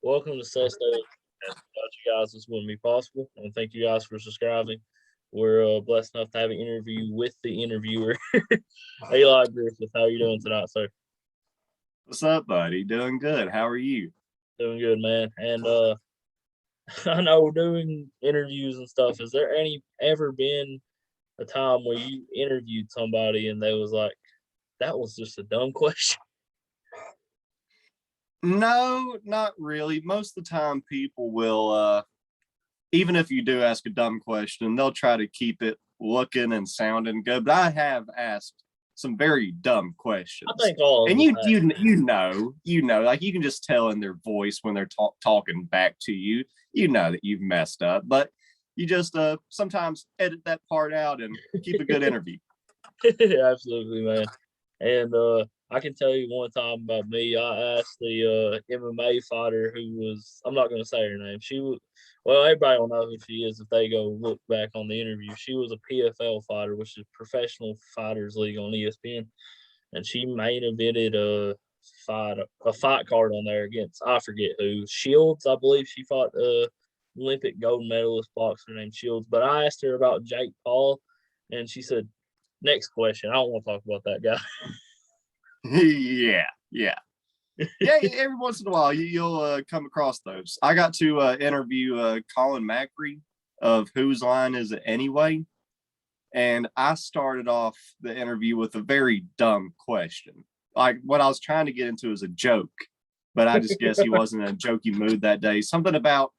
Welcome to Susto. Without you guys, this wouldn't be possible. And thank you guys for subscribing. We're blessed enough to have an interview with the interviewer, Eli Griffith. How are you doing tonight, sir? What's up, buddy? Doing good. How are you? Doing good, man. And I know doing interviews and stuff. Has there ever been a time where you interviewed somebody and they was like, "That was just a dumb question"? No, not really. Most of the time people will even if you do ask a dumb question, they'll try to keep it looking and sounding good. But I have asked some very dumb questions. I think all of and us you know, like you can just tell in their voice when they're talking back to you, you know that you've messed up. But you just sometimes edit that part out and keep a good interview. Absolutely, man. And I can tell you one time about me. I asked the MMA fighter who was, I'm not going to say her name. She was, well, everybody will know who she is if they go look back on the interview. She was a PFL fighter, which is Professional Fighters League on ESPN. And she main evented a fight card on there against, I forget who, Shields. I believe she fought Olympic gold medalist boxer named Shields. But I asked her about Jake Paul, and she said, "Next question. I don't want to talk about that guy." Yeah. Every once in a while you'll come across those. I got to interview Colin Macri of Whose Line Is It Anyway? And I started off the interview with a very dumb question. Like what I was trying to get into is a joke, but I just guess he wasn't in a jokey mood that day. Something about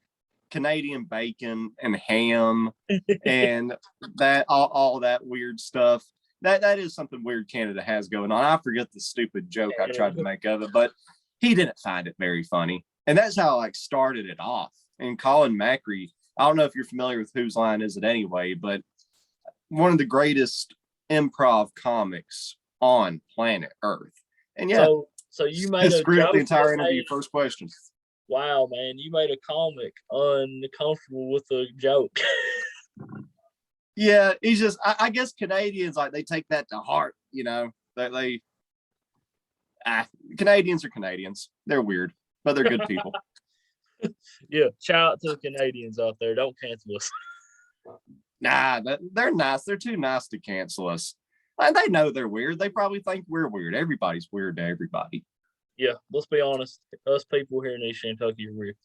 Canadian bacon and ham and that all that weird stuff. That is something weird Canada has going on. I forget the stupid joke I tried to make of it, but he didn't find it very funny. And that's how I like started it off. And Colin Macri, I don't know if you're familiar with Whose Line Is It Anyway, but one of the greatest improv comics on planet Earth. And yeah, so you made a screw up joke the entire that interview. made, First question. wow, man, you made a comic uncomfortable with a joke. Yeah, he's just. I guess Canadians like they take that to heart. You know, they Canadians are Canadians. They're weird, but they're good people. Yeah, shout out to the Canadians out there. Don't cancel us. Nah, they're nice. They're too nice to cancel us. And they know they're weird. They probably think we're weird. Everybody's weird to everybody. Yeah, let's be honest. Us people here in East Kentucky are weird.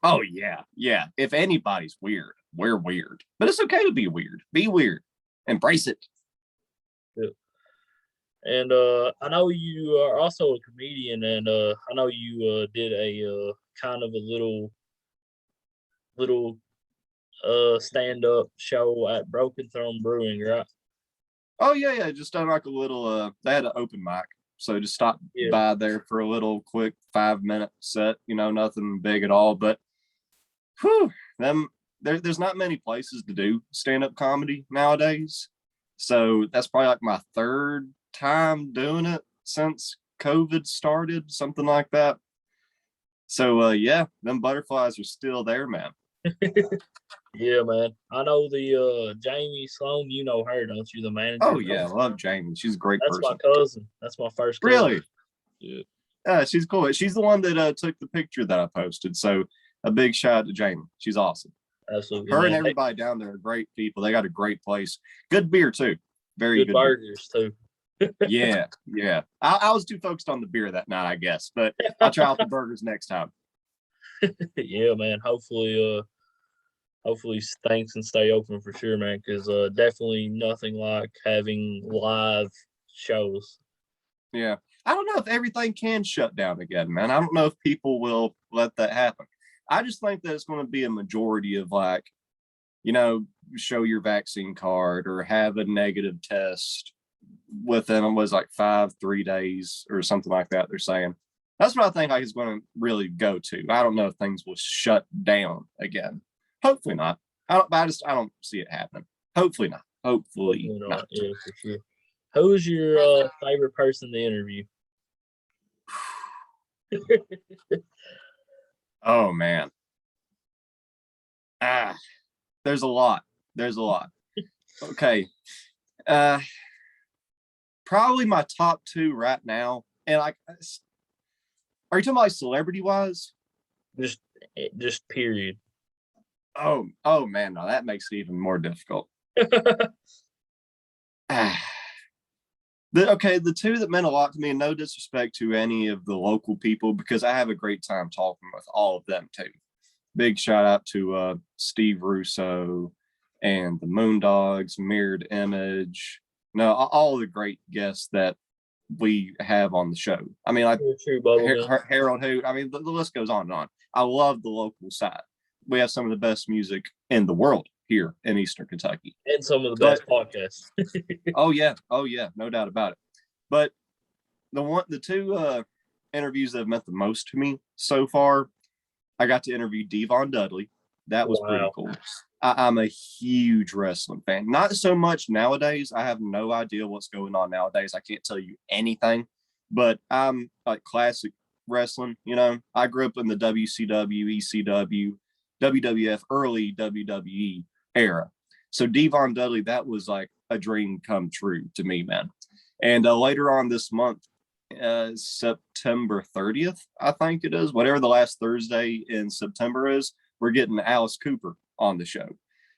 Oh yeah. If anybody's weird, we're weird. But it's okay to be weird. Be weird. Embrace it. Yeah. And I know you are also a comedian, and I know you did a kind of a little stand-up show at Broken Throne Brewing, right? Oh yeah. Just done like a little they had an open mic. So just stop by there for a little quick 5-minute set, you know, nothing big at all. But there's not many places to do stand-up comedy nowadays. So that's probably like my third time doing it since COVID started, something like that. So yeah, them butterflies are still there, man. Yeah, man. I know the Jamie Sloan, you know her, don't you? The manager. Oh yeah, I love Jamie. She's a great person. That's my cousin. That's my first cousin. Really? Yeah. Yeah, she's cool. She's the one that took the picture that I posted. So a big shout out to Jamie. She's awesome. Absolutely. Her and everybody down there are great people. They got a great place. Good beer too. Very good burgers beer. too. Yeah. I was too focused on the beer that night, I guess, but I'll try out the burgers next time. Yeah, man. Hopefully things can stay open for sure, man, because definitely nothing like having live shows. Yeah. I don't know if everything can shut down again, man. I don't know if people will let that happen. I just think that it's going to be a majority of like, you know, show your vaccine card or have a negative test within was like 3 days or something like that. They're saying that's what I think like is going to really go to. I don't know if things will shut down again. Hopefully not. I don't see it happening. Hopefully not. Hopefully not. Yeah, for sure. Who is your favorite person to interview? Oh man. There's a lot. Okay. Probably my top 2 right now. And like, are you talking about like celebrity wise? Just just period. Oh man, no, that makes it even more difficult. The two that meant a lot to me, and no disrespect to any of the local people, because I have a great time talking with all of them too. Big shout out to Steve Russo and the Moondogs, Mirrored Image. No, all the great guests that we have on the show. I mean, like True, Bubblegum. Harold Hoot. I mean, the list goes on and on. I love the local side. We have some of the best music in the world here in Eastern Kentucky, And some of the but best podcasts. oh yeah, no doubt about it. But the two interviews that have meant the most to me so far, I got to interview Devon Dudley. That was pretty Wow. cool. I'm a huge wrestling fan. Not so much nowadays. I have no idea what's going on nowadays. I can't tell you anything, but I'm like classic wrestling. You know, I grew up in the WCW, ECW, WWF, early WWE era. So Devon Dudley, that was like a dream come true to me, man. And later on this month, September 30th, I think it is, whatever the last Thursday in September is, we're getting Alice Cooper on the show.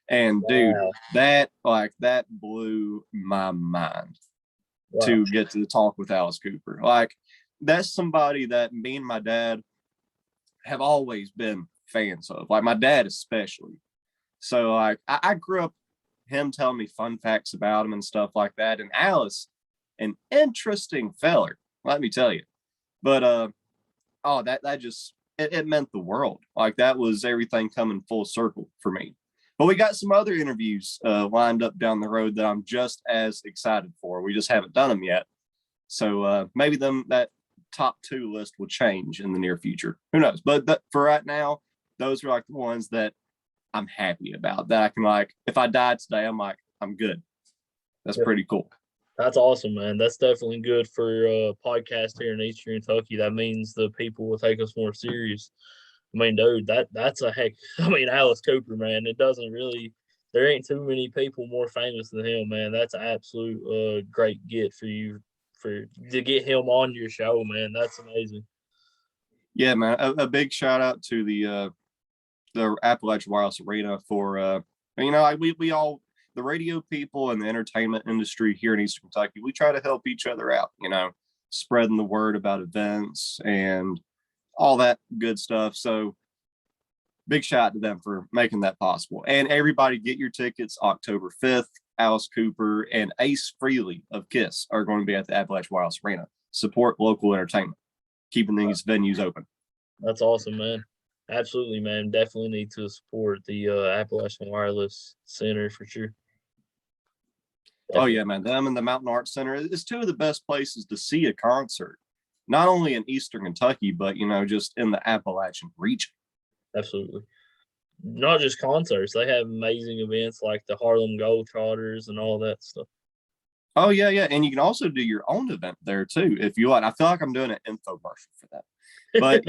And dude, Wow. that blew my mind Wow. to get to talk with Alice Cooper. Like, that's somebody that me and my dad have always been fans of, like my dad especially. So like I grew up him telling me fun facts about him and stuff like that. And Alice, an interesting feller, let me tell you. But that just it meant the world. Like, that was everything coming full circle for me. But we got some other interviews lined up down the road that I'm just as excited for. We just haven't done them yet. So maybe that top two list will change in the near future. Who knows? But for right now, those are like the ones that I'm happy about, that I can, like, if I died today, I'm like, I'm good. That's pretty cool. That's awesome, man. That's definitely good for podcast here in Eastern Kentucky. That means the people will take us more serious. I mean, dude, that's a heck. I mean, Alice Cooper, man. It doesn't really. There ain't too many people more famous than him, man. That's an absolute great get for you to get him on your show, man. That's amazing. Yeah, man. A big shout out to the Appalachian Wireless Arena for like we all, the radio people and the entertainment industry here in Eastern Kentucky, we try to help each other out, spreading the word about events and all that good stuff. So big shout out to them for making that possible. And everybody, get your tickets October 5th. Alice Cooper and Ace Frehley of KISS are going to be at the Appalachian Wireless Arena. Support local entertainment, keeping these venues open. That's awesome, man. Absolutely, man. Definitely need to support the Appalachian Wireless Center for sure. Definitely. Oh yeah, man. Them and the Mountain Arts Center is two of the best places to see a concert, not only in Eastern Kentucky, but just in the Appalachian region. Absolutely. Not just concerts. They have amazing events like the Harlem Globetrotters and all that stuff. Oh yeah, yeah. And you can also do your own event there too, if you want. I feel like I'm doing an infomercial for that. But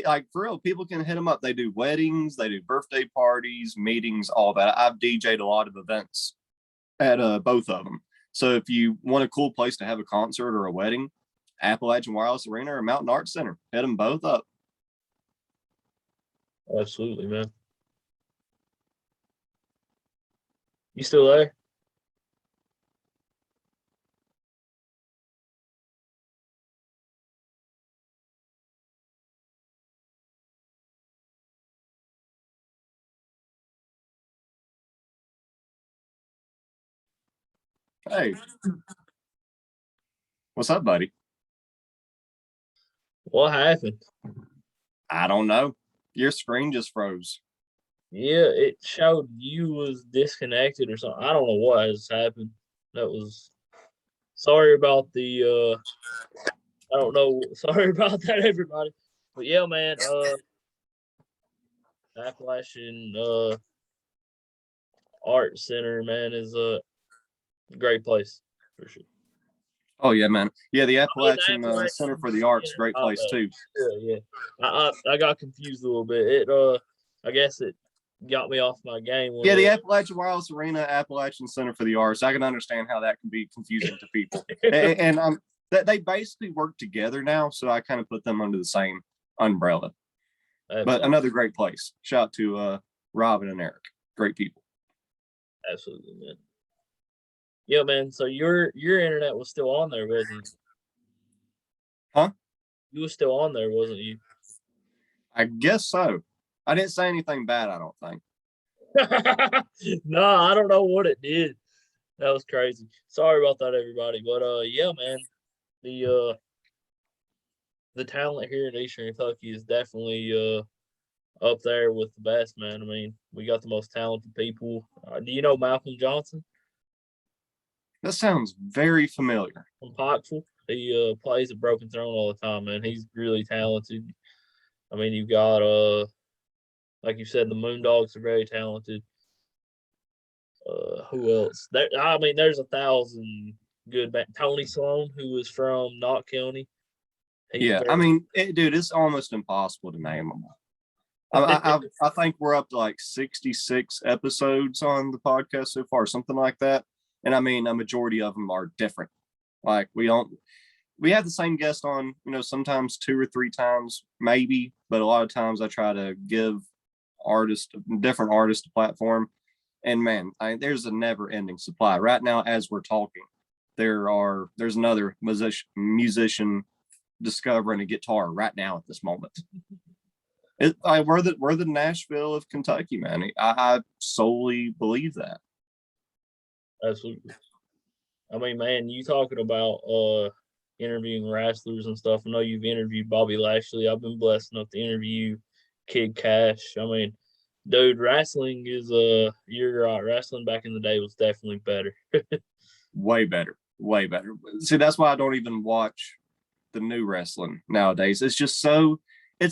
like, for real, people can hit them up. They do weddings, they do birthday parties, meetings, all that. I've DJ'd a lot of events at both of them. So if you want a cool place to have a concert or a wedding, Appalachian Wireless Arena or Mountain Arts Center, hit them both up. Absolutely, man. You still there? Hey, what's up, buddy? What happened? I don't know. Your screen just froze. Yeah, it showed you was disconnected or something. I don't know what has happened. That was sorry about the I don't know. Sorry about that, everybody. But yeah, man, Appalachian Art Center, man, is a great place for sure. Oh yeah, man. Yeah, the Appalachian Appalachian Center for the Arts, great place too. Yeah. I got confused a little bit. I guess it got me off my game. Yeah, the Appalachian Wireless Arena, Appalachian Center for the Arts. I can understand how that can be confusing to people, and that they basically work together now. So I kind of put them under the same umbrella. Absolutely. But another great place. Shout out to Robin and Eric. Great people. Absolutely, man. Yeah, man. So your internet was still on there, wasn't it? Huh? You were still on there, wasn't you? I guess so. I didn't say anything bad, I don't think. No, I don't know what it did. That was crazy. Sorry about that, everybody. But yeah, man. The talent here in Eastern Kentucky is definitely up there with the best, man. I mean, we got the most talented people. Do you know Malcolm Johnson That sounds very familiar. from Pikeville? He plays at Broken Throne all the time, man. He's really talented. I mean, you've got like you said, the Moondogs are very talented. Who else? There, I mean, there's 1,000 good. Tony Sloan, who is from Knott County. He's Yeah, I mean, dude, it's almost impossible to name them. I think we're up to like 66 episodes on the podcast so far, something like that. And I mean, a majority of them are different. Like we have the same guest on, sometimes 2 or 3 times, maybe, but a lot of times I try to give different artists a platform. And man, there's a never ending supply. Right now, as we're talking, there's another musician discovering a guitar right now at this moment. We're the Nashville of Kentucky, man. I solely believe that. Absolutely. I mean, man, you talking about interviewing wrestlers and stuff. I know you've interviewed Bobby Lashley. I've been blessed enough to interview Kid Cash. I mean, dude, wrestling is you're right. Wrestling back in the day was definitely better. Way better. Way better. See, that's why I don't even watch the new wrestling nowadays. It's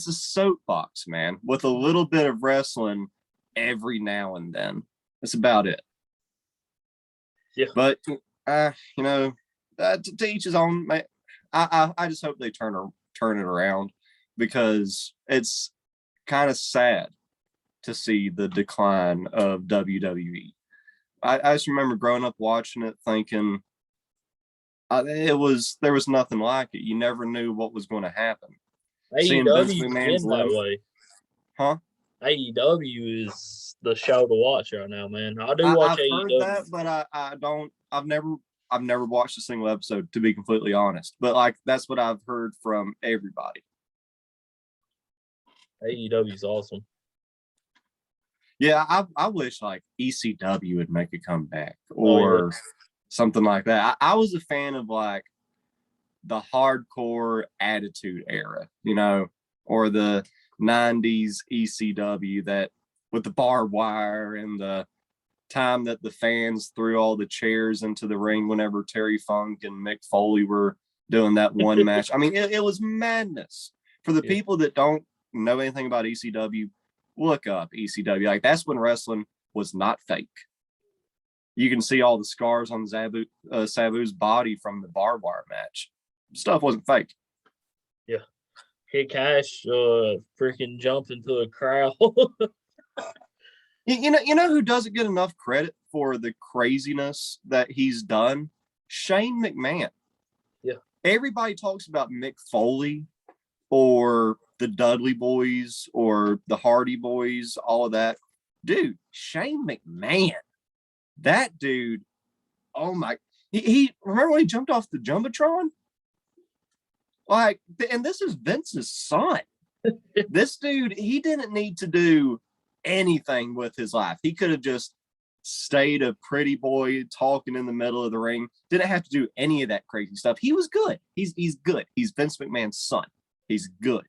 a soapbox, man, with a little bit of wrestling every now and then. That's about it. Yeah. But to each his own. I just hope they turn it around, because it's kind of sad to see the decline of WWE. I just remember growing up watching it, thinking there was nothing like it. You never knew what was going to happen. AEW's been that way. Huh? AEW is the show to watch right now, man. I do watch I've AEW. heard that, but I don't. I've never watched a single episode, to be completely honest. But like, that's what I've heard from everybody. AEW's awesome. Yeah, I wish like ECW would make a comeback or something like that. I was a fan of like the hardcore attitude era, or the 90s ECW, that with the barbed wire and the time that the fans threw all the chairs into the ring whenever Terry Funk and Mick Foley were doing that one match. I mean, it was madness. For the people that don't know anything about ECW, look up ECW. Like, that's when wrestling was not fake. You can see all the scars on Sabu's body from the barbed wire match. Stuff wasn't fake. Yeah. Kid Cash freaking jumped into a crowd. You know who doesn't get enough credit for the craziness that he's done? Shane McMahon. Yeah. Everybody talks about Mick Foley or the Dudley Boys or the Hardy Boys, all of that. Dude, Shane McMahon. That dude, oh my, he remember when he jumped off the Jumbotron? Like, and this is Vince's son. This dude, he didn't need to do anything with his life. He could have just stayed a pretty boy talking in the middle of the ring. Didn't have to do any of that crazy stuff. He was good. He's good. He's Vince McMahon's son. He's good.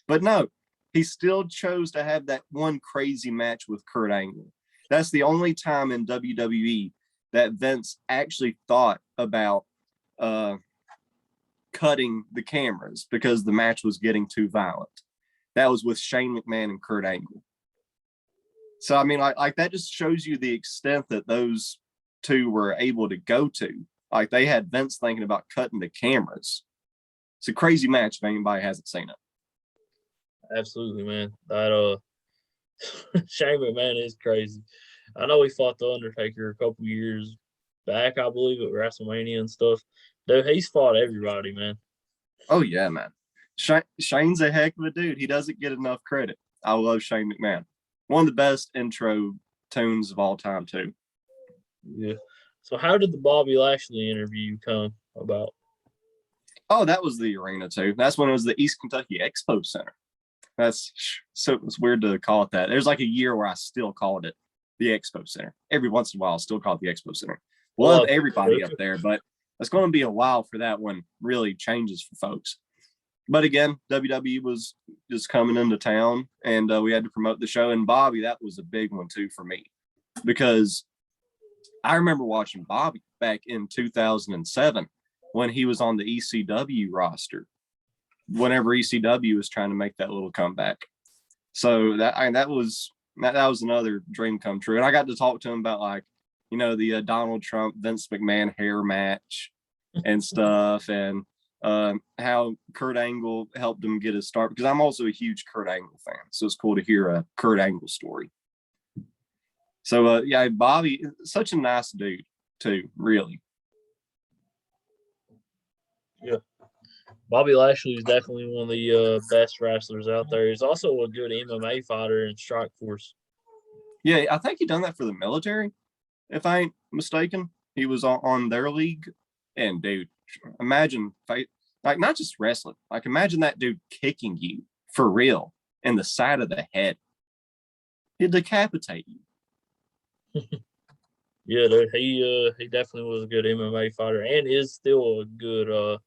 But no, he still chose to have that one crazy match with Kurt Angle. That's the only time in WWE that Vince actually thought about cutting the cameras because the match was getting too violent. That was with Shane McMahon and Kurt Angle. So, I mean, like that just shows you the extent that those two were able to go to. Like, they had Vince thinking about cutting the cameras. It's a crazy match if anybody hasn't seen it. Absolutely, man. That Shane McMahon is crazy. I know he fought the Undertaker a couple years back, I believe, at WrestleMania and stuff. Dude, he's fought everybody, man. Oh yeah, man. Shane's a heck of a dude. He doesn't get enough credit. I love Shane McMahon. One of the best intro tunes of all time, too. Yeah. So how did the Bobby Lashley interview come about? Oh, that was the arena, too. That's when it was the East Kentucky Expo Center. That's so it's weird to call it that. There's like a year where I still called it the Expo Center. Every once in a while, I'll still call it the Expo Center. Love everybody up there, but it's going to be a while for that one really changes for folks. But again, WWE was just coming into town, and we had to promote the show. And Bobby, that was a big one too for me, because I remember watching Bobby back in 2007 when he was on the ECW roster. Whenever ECW was trying to make that little comeback, so that was another dream come true. And I got to talk to him about, like, you know, the Donald Trump Vince McMahon hair match and stuff, and how Kurt Angle helped him get his start, because I'm also a huge Kurt Angle fan, so it's cool to hear a Kurt Angle story. So yeah, Bobby, such a nice dude too, really. Yeah. Bobby Lashley is definitely one of the best wrestlers out there. He's also a good MMA fighter in Strikeforce. Yeah, I think he done that for the military, if I ain't mistaken. He was on their league, and dude, imagine fight, like, not just wrestling. Like, imagine that dude kicking you for real in the side of the head. He'd decapitate you. Yeah, dude, he definitely was a good MMA fighter and is still a good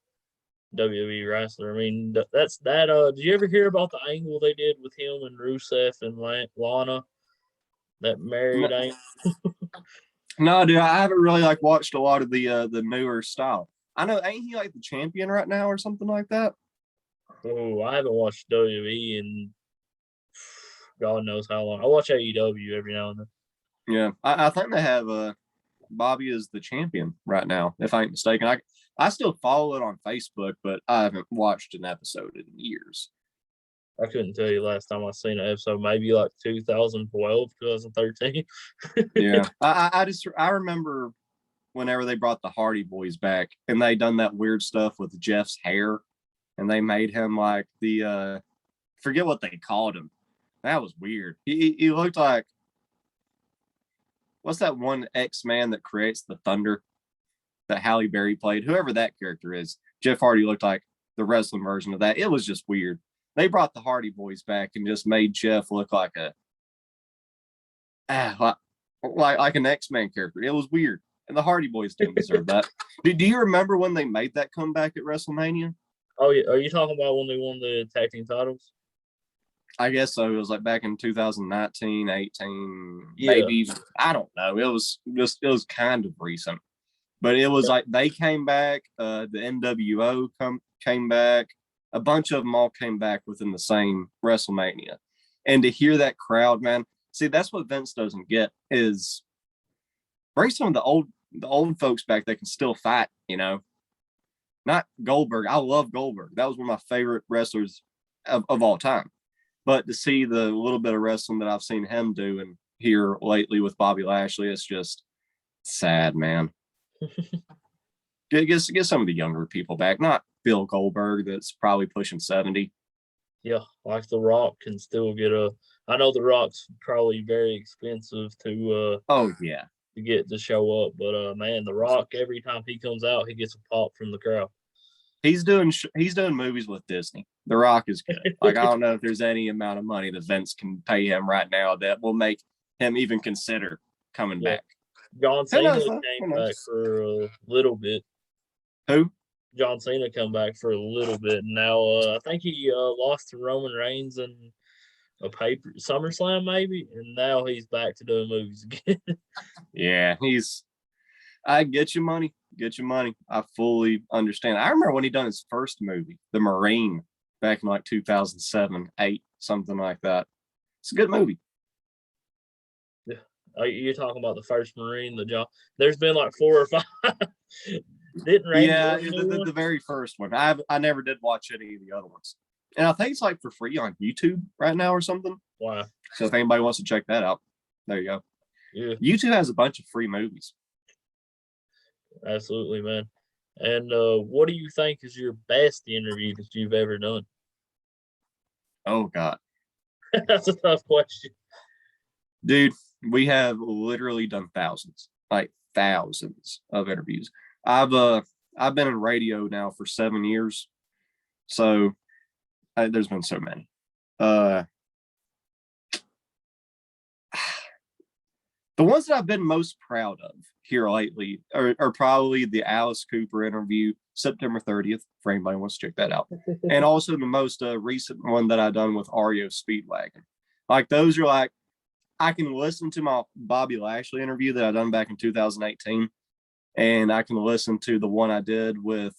WWE wrestler. I mean, that's that. Did you ever hear about the angle they did with him and Rusev and Lana? That married angle. No, dude, I haven't really like watched a lot of the newer style. I know, ain't he like the champion right now or something like that? Oh, I haven't watched WWE in God knows how long. I watch AEW every now and then. Yeah, I think they have Bobby is the champion right now, if I ain't mistaken. I still follow it on Facebook, but I haven't watched an episode in years. I couldn't tell you last time I seen an episode, maybe like 2012, 2013. Yeah, I remember whenever they brought the Hardy Boys back, and they done that weird stuff with Jeff's hair, and they made him like the forget what they called him. That was weird. He looked like, what's that one X-Man that creates the thunder that Halle Berry played? Whoever that character is, Jeff Hardy looked like the wrestling version of that. It was just weird. They brought the Hardy Boys back and just made Jeff look like like an X-Man character. It was weird, and the Hardy Boys didn't deserve that. Do you remember when they made that comeback at WrestleMania? Oh yeah, are you talking about when they won the tag team titles? I guess so. It was like back in 2019, 18, Yeah. maybe. I don't know. It was kind of recent, but it was like they came back. The NWO came back. A bunch of them all came back within the same WrestleMania, and to hear that crowd, man. See, that's what Vince doesn't get, is bring some of the old folks back that can still fight. You know, not Goldberg. I love Goldberg. That was one of my favorite wrestlers of all time. But to see the little bit of wrestling that I've seen him do and here lately with Bobby Lashley, it's just sad, man. Get some of the younger people back, not Bill Goldberg, that's probably pushing 70. Yeah, like The Rock can still get a. I know The Rock's probably very expensive to. Oh yeah. To get to show up, but man, The Rock, every time he comes out, he gets a pop from the crowd. He's doing movies with Disney. The Rock is good. Like, I don't know if there's any amount of money that Vince can pay him right now that will make him even consider coming back. John Cena came back for a little bit. Who? John Cena come back for a little bit. Now I think he lost to Roman Reigns in a paper SummerSlam maybe, and now he's back to doing movies again. Yeah, I get your money. Get your money. I fully understand. I remember when he done his first movie, The Marine, back in like 2007, 8, something like that. It's a good movie. Yeah. You're talking about the first Marine, the John. There's been like 4 or 5. Didn't Randy? Yeah, the very first one. I never did watch any of the other ones, and I think it's like for free on YouTube right now or something. Wow. So if anybody wants to check that out, there you go. Yeah. YouTube has a bunch of free movies. Absolutely, man. And what do you think is your best interview that you've ever done? Oh God, That's a tough question. dude, we have literally done thousands, like thousands of interviews. I've been in radio now for 7 years, so there's been so many. The ones that I've been most proud of here lately are probably the Alice Cooper interview, September 30th, for anybody who wants to check that out. And also the most recent one that I've done with Ario Speedwagon. Like those are like, I can listen to my Bobby Lashley interview that I done back in 2018, and I can listen to the one I did with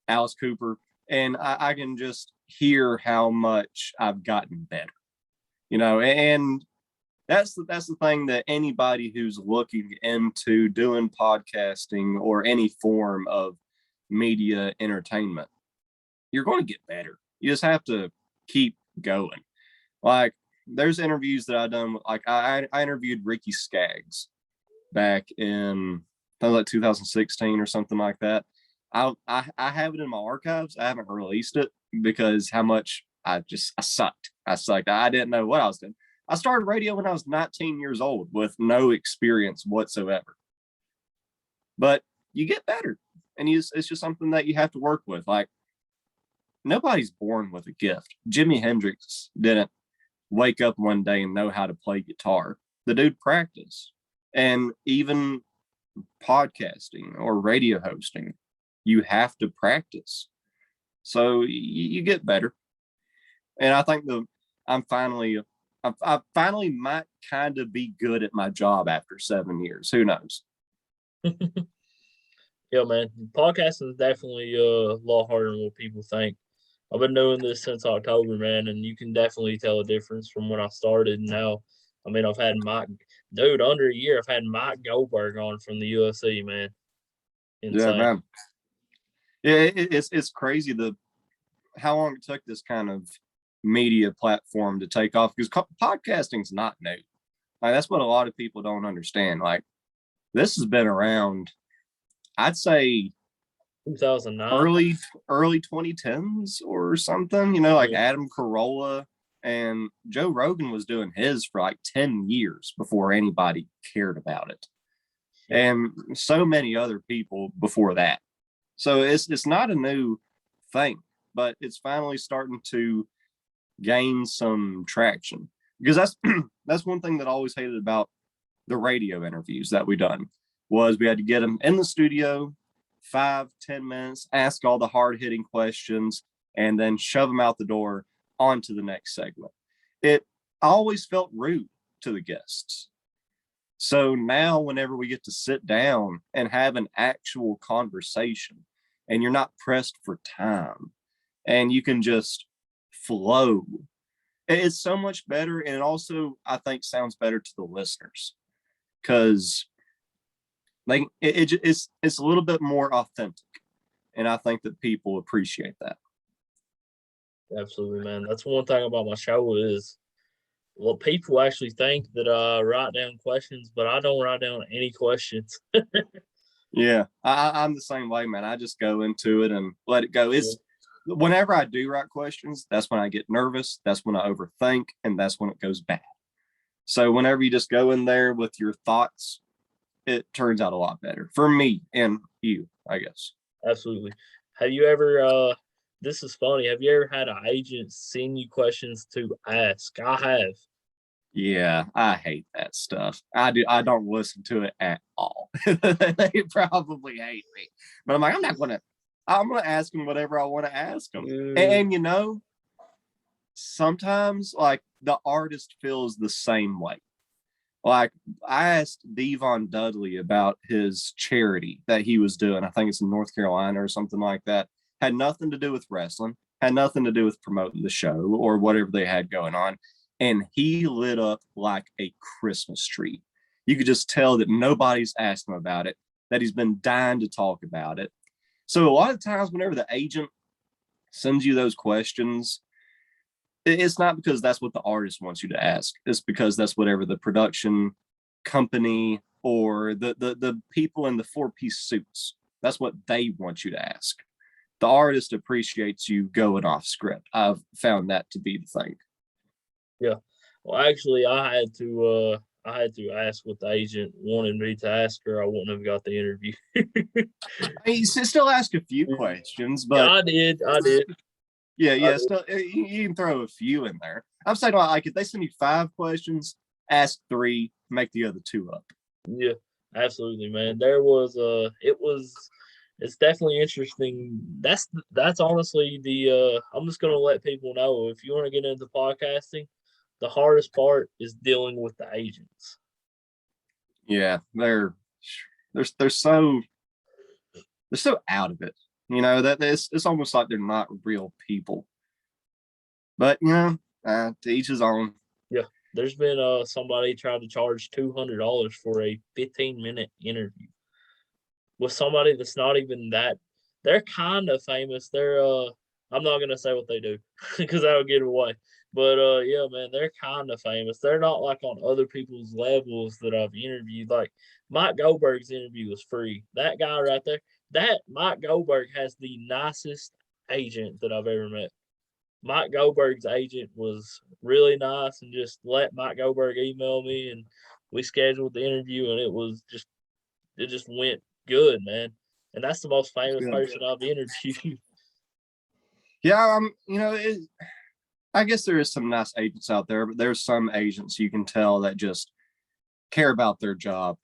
Alice Cooper, and I can just hear how much I've gotten better, and that's the thing that anybody who's looking into doing podcasting or any form of media entertainment, you're going to get better. You just have to keep going. Like there's interviews that I've done. Like I interviewed Ricky Skaggs back in like 2016 or something like that. I have it in my archives. I haven't released it because how much I sucked. I didn't know what I was doing. I started radio when I was 19 years old with no experience whatsoever. But you get better, and it's just something that you have to work with. Like nobody's born with a gift. Jimi Hendrix didn't wake up one day and know how to play guitar. The dude practiced. And even podcasting or radio hosting, you have to practice. So you get better. And I think I finally might kind of be good at my job after 7 years. Who knows? Yeah, man. Podcasting is definitely a lot harder than what people think. I've been doing this since October, man, and you can definitely tell a difference from when I started and now. I mean, I've had under a year, I've had Mike Goldberg on from the UFC, man. Insane. Yeah, man. Yeah, it's crazy how long it took this kind of media platform to take off, because podcasting's not new. Like that's what a lot of people don't understand. Like this has been around, I'd say 2009, early 2010s or something. Like yeah. Adam Carolla and Joe Rogan was doing his for like 10 years before anybody cared about it, and so many other people before that. So it's not a new thing, but it's finally starting to gain some traction, because that's one thing that I always hated about the radio interviews that we done was we had to get them in the studio 5-10 minutes, ask all the hard-hitting questions, and then shove them out the door onto the next segment. It always felt rude to the guests. So now whenever we get to sit down and have an actual conversation, and you're not pressed for time, and you can just flow, it's so much better. And it also, I think, sounds better to the listeners, because like it's a little bit more authentic, and I think that people appreciate that. Absolutely, man. That's one thing about my show is, well, people actually think that I write down questions, but I don't write down any questions. Yeah, I'm the same way, man. I just go into it and let it go. It's whenever I do write questions, that's when I get nervous. That's when I overthink, and that's when it goes bad. So whenever you just go in there with your thoughts, it turns out a lot better for me and you, I guess. Absolutely. Have you ever, this is funny, have you ever had an agent send you questions to ask? I have. Yeah, I hate that stuff. I do. I don't listen to it at all. They probably hate me, but I'm like, I'm gonna ask them whatever I want to ask them. And sometimes like the artist feels the same way. Like I asked Devon Dudley about his charity that he was doing. I think it's in North Carolina or something like that. Had nothing to do with wrestling, had nothing to do with promoting the show or whatever they had going on. And he lit up like a Christmas tree. You could just tell that nobody's asked him about it, that he's been dying to talk about it. So a lot of times whenever the agent sends you those questions, it's not because that's what the artist wants you to ask. It's because that's whatever the production company or the people in the 4-piece suits, that's what they want you to ask. the artist appreciates you going off script. I've found that to be the thing. Yeah. Well, actually, I had to ask what the agent wanted me to ask her. I wouldn't have got the interview. I mean, you still ask a few questions, Yeah, but I did. I did. yeah, still you can throw a few in there. I'm saying like if they send you 5 questions, ask 3, make the other 2 up. Yeah, absolutely, man. There was it's definitely interesting. That's honestly I'm just gonna let people know, if you want to get into podcasting, the hardest part is dealing with the agents. Yeah, they're so out of it. You know, that it's almost like they're not real people. But to each his own. Yeah. There's been somebody tried to charge $200 for a 15-minute interview with somebody that's not even that. They're kind of famous. I'm not gonna say what they do because that'll get away. But yeah, man, they're kind of famous. They're not like on other people's levels that I've interviewed. Like Mike Goldberg's interview was free. That guy right there, that Mike Goldberg has the nicest agent that I've ever met. Mike Goldberg's agent was really nice and just let Mike Goldberg email me, and we scheduled the interview, and it just went good, man. And that's the most famous person I've interviewed. Yeah, I guess there is some nice agents out there, but there's some agents you can tell that just care about their job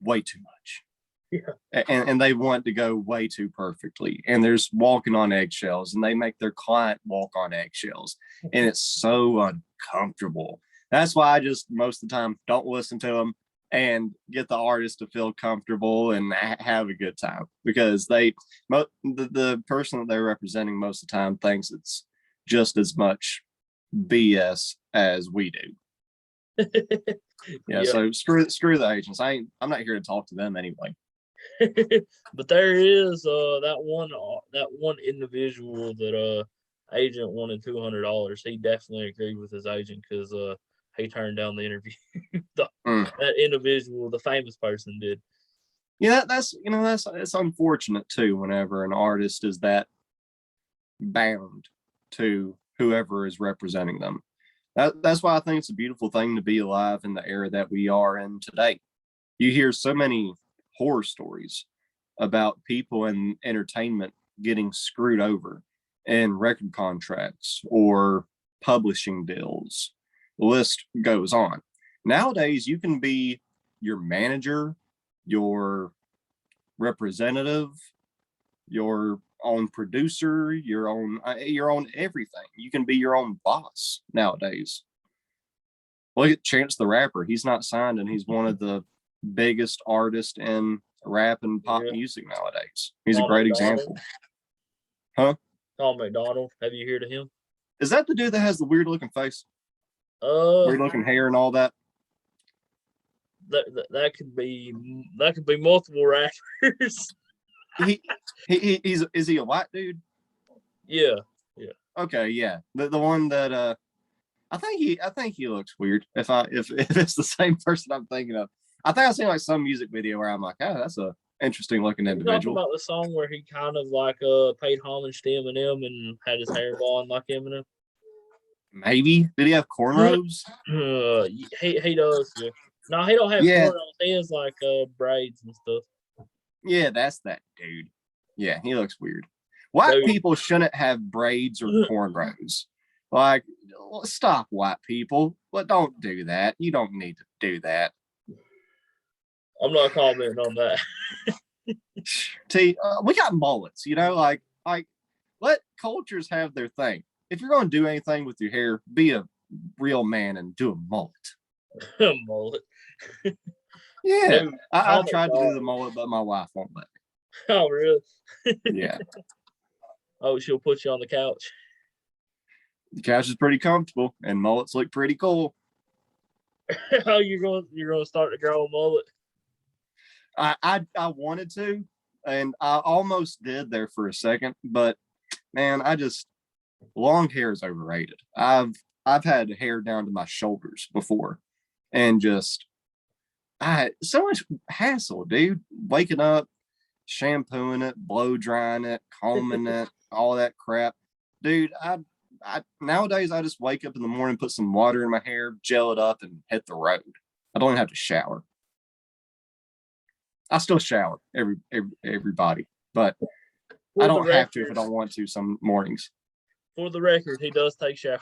way too much. Yeah. And they want to go way too perfectly. And there's walking on eggshells, and they make their client walk on eggshells. And it's so uncomfortable. That's why I just most of the time don't listen to them and get the artist to feel comfortable and have a good time, because the person that they're representing most of the time thinks it's just as much BS as we do. Yeah. So screw the agents. I'm not here to talk to them anyway. But there is that one individual that agent wanted $200. He definitely agreed with his agent because he turned down the interview. That individual, the famous person, did. Yeah, that's it's unfortunate too whenever an artist is that bound to whoever is representing them. That's why I think it's a beautiful thing to be alive in the era that we are in today. You hear so many horror stories about people in entertainment getting screwed over in record contracts or publishing deals. The list goes on. Nowadays, you can be your manager, your representative, your own producer, your own everything. You can be your own boss nowadays. Look at Chance the Rapper. He's not signed, and he's one of the biggest artists in rap and pop music nowadays. He's a great example. Huh? Tom McDonald. Have you heard of him? Is that the dude that has the weird looking face? Weird looking hair and all that? That could be multiple rappers. Is he a white dude? Yeah. Okay, yeah. The one that I think he looks weird. If it's the same person I'm thinking of. I think I've seen like some music video where I'm like, oh, that's a interesting looking individual. Talking about the song where he kind of like paid homage to Eminem and had his hair blonde like Eminem. Maybe. Did he have cornrows? He does. Yeah. No, he don't have cornrows. He has like braids and stuff. Yeah, that's that dude. Yeah, he looks weird. White people shouldn't have braids or cornrows. Like, stop, white people. But don't do that. You don't need to do that. I'm not commenting on that. We got mullets, like let cultures have their thing. If you're going to do anything with your hair, be a real man and do a mullet. A mullet. Yeah, I've tried to do the mullet, but my wife won't let me. Oh, really? Yeah. Oh, she'll put you on the couch. The couch is pretty comfortable, and mullets look pretty cool. Oh, you're going to start to grow a mullet? I wanted to, and I almost did there for a second, but man, long hair is overrated. I've had hair down to my shoulders before, and so much hassle, dude. Waking up, shampooing it, blow drying it, combing it, all that crap. Dude, I nowadays I just wake up in the morning, put some water in my hair, gel it up, and hit the road. I don't even have to shower. I still shower everybody, but I don't have to if I don't want to some mornings. For the record, he does take showers.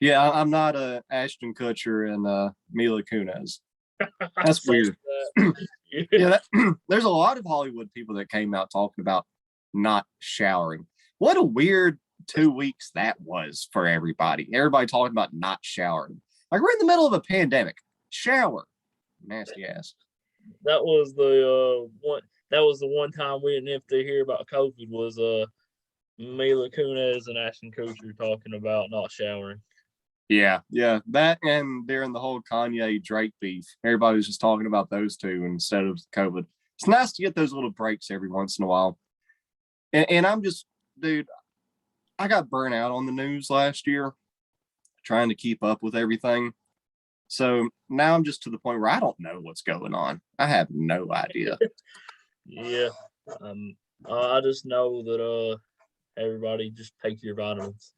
Yeah, I'm not a Ashton Kutcher and Mila Kunis. That's weird. Yeah, there's a lot of Hollywood people that came out talking about not showering. What a weird 2 weeks that was for everybody. Everybody talking about not showering. Like, we're in the middle of a pandemic. Shower. Nasty ass. That was the one. That was the one time we didn't have to hear about COVID. Was Mila Kunis and Ashton Kutcher talking about not showering. Yeah. That, and during the whole Kanye Drake beef, everybody was just talking about those two instead of COVID. It's nice to get those little breaks every once in a while. And I'm just, dude, I got burnt out on the news last year trying to keep up with everything. So now I'm just to the point where I don't know what's going on. I have no idea. Yeah. I just know that everybody just take your vitamins.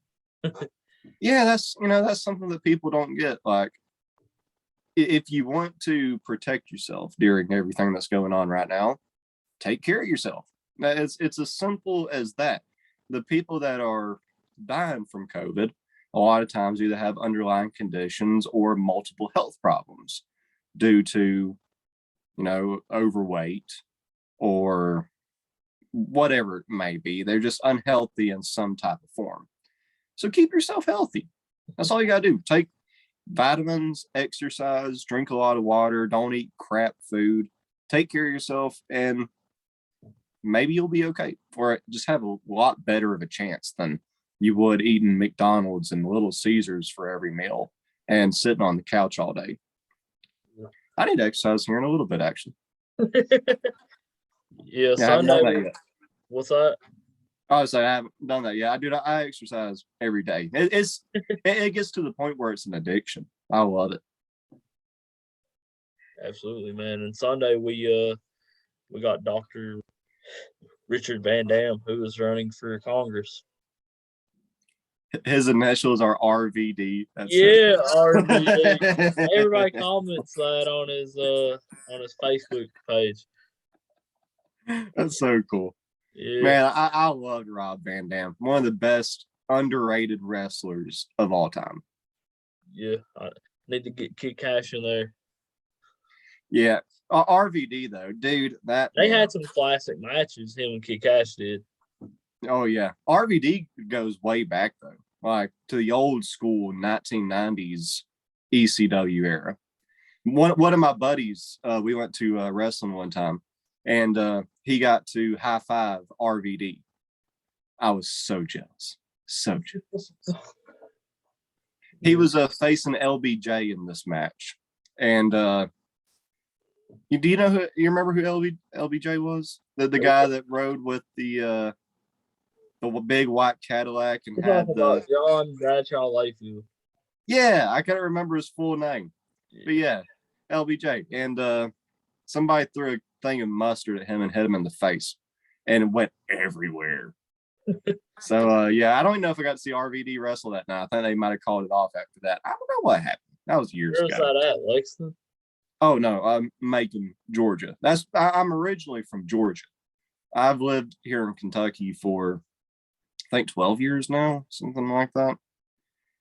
Yeah, that's something that people don't get. Like, if you want to protect yourself during everything that's going on right now, take care of yourself. It's as simple as that. The people that are dying from COVID a lot of times either have underlying conditions or multiple health problems due to, overweight or whatever it may be. They're just unhealthy in some type of form. So keep yourself healthy. That's all you got to do. Take vitamins, exercise, drink a lot of water, don't eat crap food, take care of yourself, and maybe you'll be okay, or just have a lot better of a chance than you would eating McDonald's and Little Caesars for every meal and sitting on the couch all day. I need to exercise here in a little bit, actually. Yeah, Sunday. What's that? I was saying I haven't done that yet. I exercise every day. It gets to the point where it's an addiction. I love it. Absolutely, man. And Sunday we got Dr. Richard Van Dam, who is running for Congress. His initials are RVD. RVD. Everybody comments that on his Facebook page. That's so cool. Yeah. Man, I loved Rob Van Dam. One of the best underrated wrestlers of all time. Yeah, I need to get Kid Cash in there. Yeah, RVD though, dude. They had some classic matches. Him and Kid Cash did. Oh yeah, RVD goes way back though, like to the old school 1990s ECW era. One of my buddies, we went to wrestling one time, and he got to high five RVD. I was so jealous. He was facing LBJ in this match, and you remember who LBJ was? The guy that rode with the big white Cadillac and had the John Bradshaw Layfield. Yeah, I can't remember his full name, but yeah, LBJ, and somebody threw a thing of mustard at him and hit him in the face, and it went everywhere. So yeah, I don't even know if I got to see RVD wrestle that night. I think they might have called it off after that. I don't know what happened. That was years ago. Where's that at, Lexington? Oh no, I'm Macon, Georgia. I'm originally from Georgia. I've lived here in Kentucky for I think 12 years now, something like that.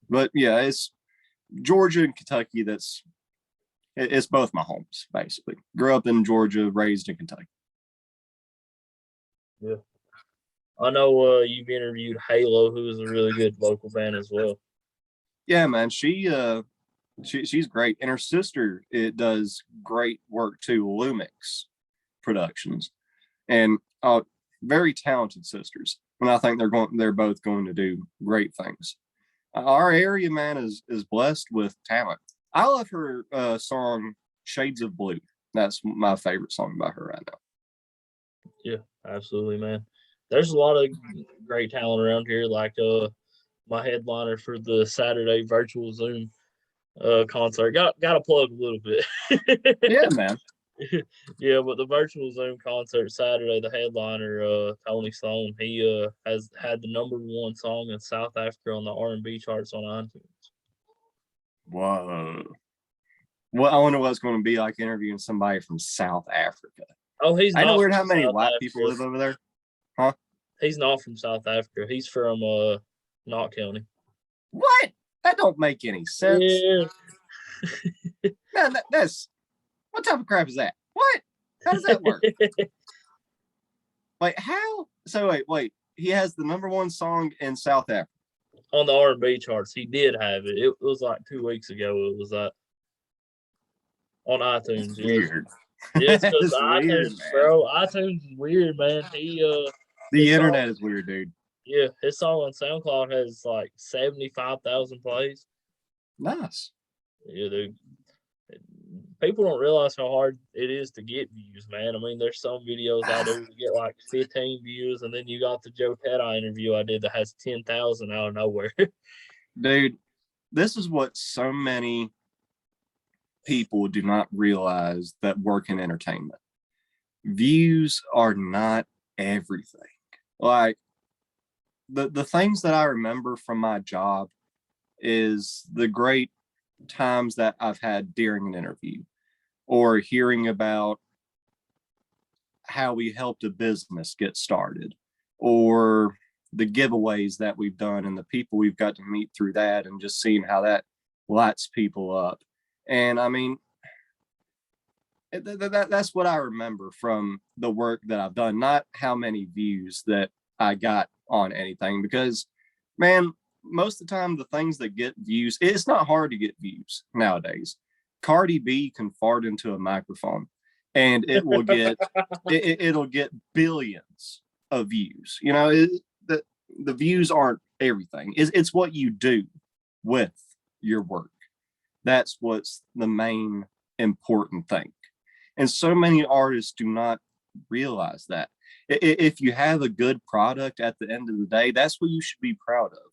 But yeah, it's Georgia and Kentucky. It's both my homes, basically. Grew up in Georgia, raised in Kentucky. Yeah. I know you've interviewed Halo, who is a really good local band as well. Yeah, man. She's great. And her sister, it does great work too, Lumix Productions. And very talented sisters. And I think they're both going to do great things. Our area, man, is blessed with talent. I love her song Shades of Blue. That's my favorite song by her right now. Yeah, absolutely, man. There's a lot of great talent around here. Like my headliner for the Saturday virtual Zoom concert. Got to plug a little bit. Yeah, man. Yeah, but the virtual Zoom concert Saturday, the headliner, Tony Sloan, he has had the #1 song in South Africa on the R&B charts on iTunes. Whoa. Well, I wonder what it's going to be like interviewing somebody from South Africa. Oh, he's I know not weird how from many South white Africa. people live over there. Huh? He's not from South Africa. He's from Knott County. What? That don't make any sense. Yeah. Man, that's what type of crap is that? What? How does that work? Like how? So wait. He has the #1 song in South Africa. On the R&B charts, he did have it. It was like 2 weeks ago. It was that on iTunes. That's weird. Yeah, it's because iTunes, weird, bro. iTunes is weird, man. The internet is weird, dude. Yeah, his song on SoundCloud has like 75,000 plays. Nice. Yeah, dude. People don't realize how hard it is to get views, man. I mean, there's some videos I do that get like 15 views, and then you got the Joe Teddy interview I did that has 10,000 out of nowhere. Dude, this is what so many people do not realize that work in entertainment. Views are not everything. Like the things that I remember from my job is the great times that I've had during an interview, or hearing about how we helped a business get started, or the giveaways that we've done and the people we've got to meet through that, and just seeing how that lights people up. And I mean, that's what I remember from the work that I've done, not how many views that I got on anything, because man, most of the time the things that get views, it's not hard to get views nowadays. Cardi B can fart into a microphone and it will get it'll get billions of views. You know, the views aren't everything. It's what you do with your work. That's what's the main important thing. And so many artists do not realize that. If you have a good product at the end of the day, that's what you should be proud of,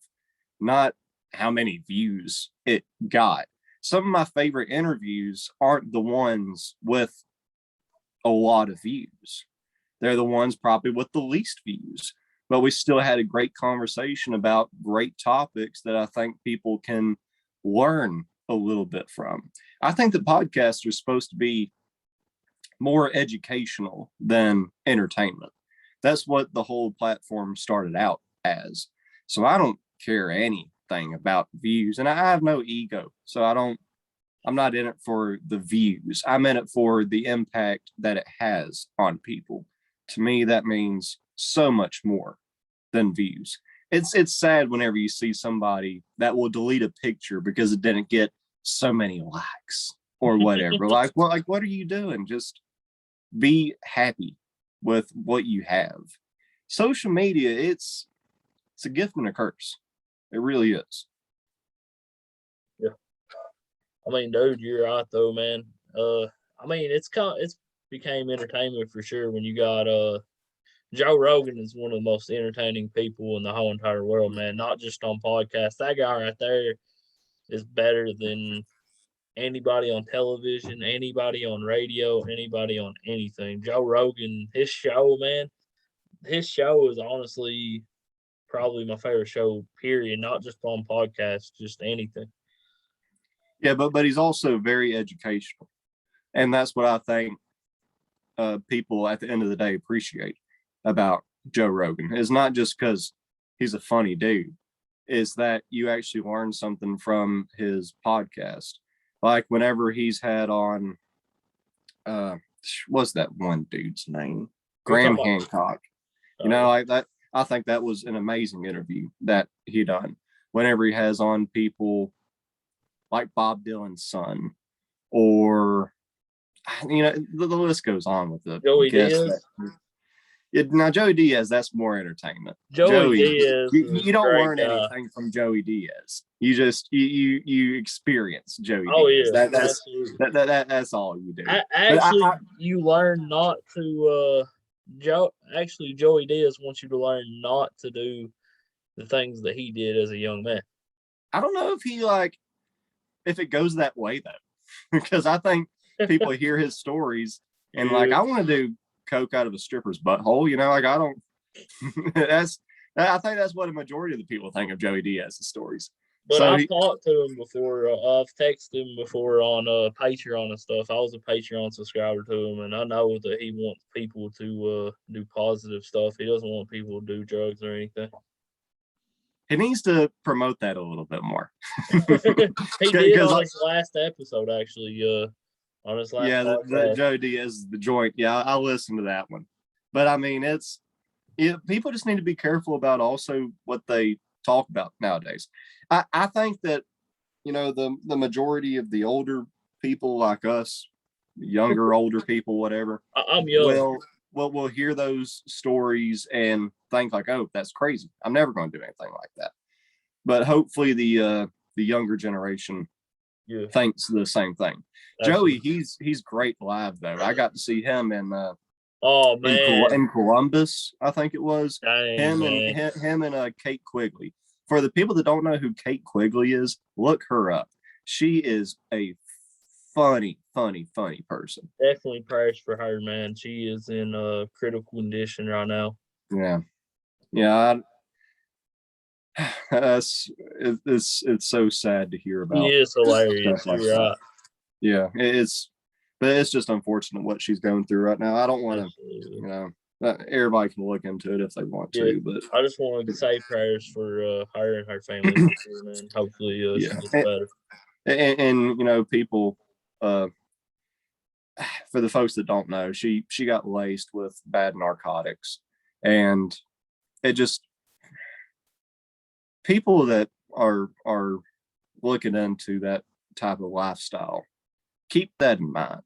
not how many views it got. Some of my favorite interviews aren't the ones with a lot of views. They're the ones probably with the least views, but we still had a great conversation about great topics that I think people can learn a little bit from. I think the podcasts are supposed to be more educational than entertainment. That's what the whole platform started out as. So I don't care anything about views, and I have no ego. So I'm not in it for the views. I'm in it for the impact that it has on people. To me, that means so much more than views. It's sad whenever you see somebody that will delete a picture because it didn't get so many likes or whatever. Like what are you doing? Just be happy with what you have. Social media, it's a gift and a curse. It really is. Yeah. I mean, dude, you're right though, man. I mean, it's became entertainment for sure when you got Joe Rogan is one of the most entertaining people in the whole entire world, man. Not just on podcasts. That guy right there is better than anybody on television, anybody on radio, anybody on anything. Joe Rogan, his show, man, his show is honestly probably my favorite show, period. Not just on podcasts, just anything. Yeah, but he's also very educational. And that's what I think people at the end of the day appreciate about Joe Rogan. It's not just because he's a funny dude, is that you actually learn something from his podcast. Like whenever he's had on, what's that one dude's name? Graham Hancock. You know, like that. I think that was an amazing interview that he done. Whenever he has on people like Bob Dylan's son, or you know, the list goes on with the Joey Diaz. Now Joey Diaz, that's more entertainment. Joey Diaz, you don't learn anything from Joey Diaz. You just you experience Joey Diaz. Yeah, that's all you do. You learn not to Joey Diaz wants you to learn not to do the things that he did as a young man. I don't know if it goes that way though, because I think people hear his stories And like, I want to do coke out of a stripper's butthole, like I don't, I think that's what a majority of the people think of Joey Diaz's stories. But I've talked to him before. I've texted him before on Patreon and stuff. I was a Patreon subscriber to him, and I know that he wants people to do positive stuff. He doesn't want people to do drugs or anything. He needs to promote that a little bit more. He did on his last episode, actually. On his last podcast. the Joey Diaz, the joint. Yeah, I'll listen to that one. But I mean, people just need to be careful about also what they talk about nowadays. I think that the majority of the older people like us, younger older people, whatever, I'm young. We'll hear those stories and think like, oh, that's crazy. I'm never going to do anything like that. But hopefully the younger generation thinks the same thing. Absolutely. Joey, he's great live though. I got to see him in in Columbus, I think it was. Dang, him and Kate Quigley. For the people that don't know who Kate Quigley is, look her up. She is a funny person. Definitely prayers for her, man. She is in critical condition right now. Yeah. It's so sad to hear about. He is hilarious. Like you're right. Yeah, but it's just unfortunate what she's going through right now. I don't want to, everybody can look into it if they want to, but I just want to say prayers for her and her family, man. Hopefully, she gets better. And people, for the folks that don't know, she got laced with bad narcotics, and it just people that are looking into that type of lifestyle, keep that in mind,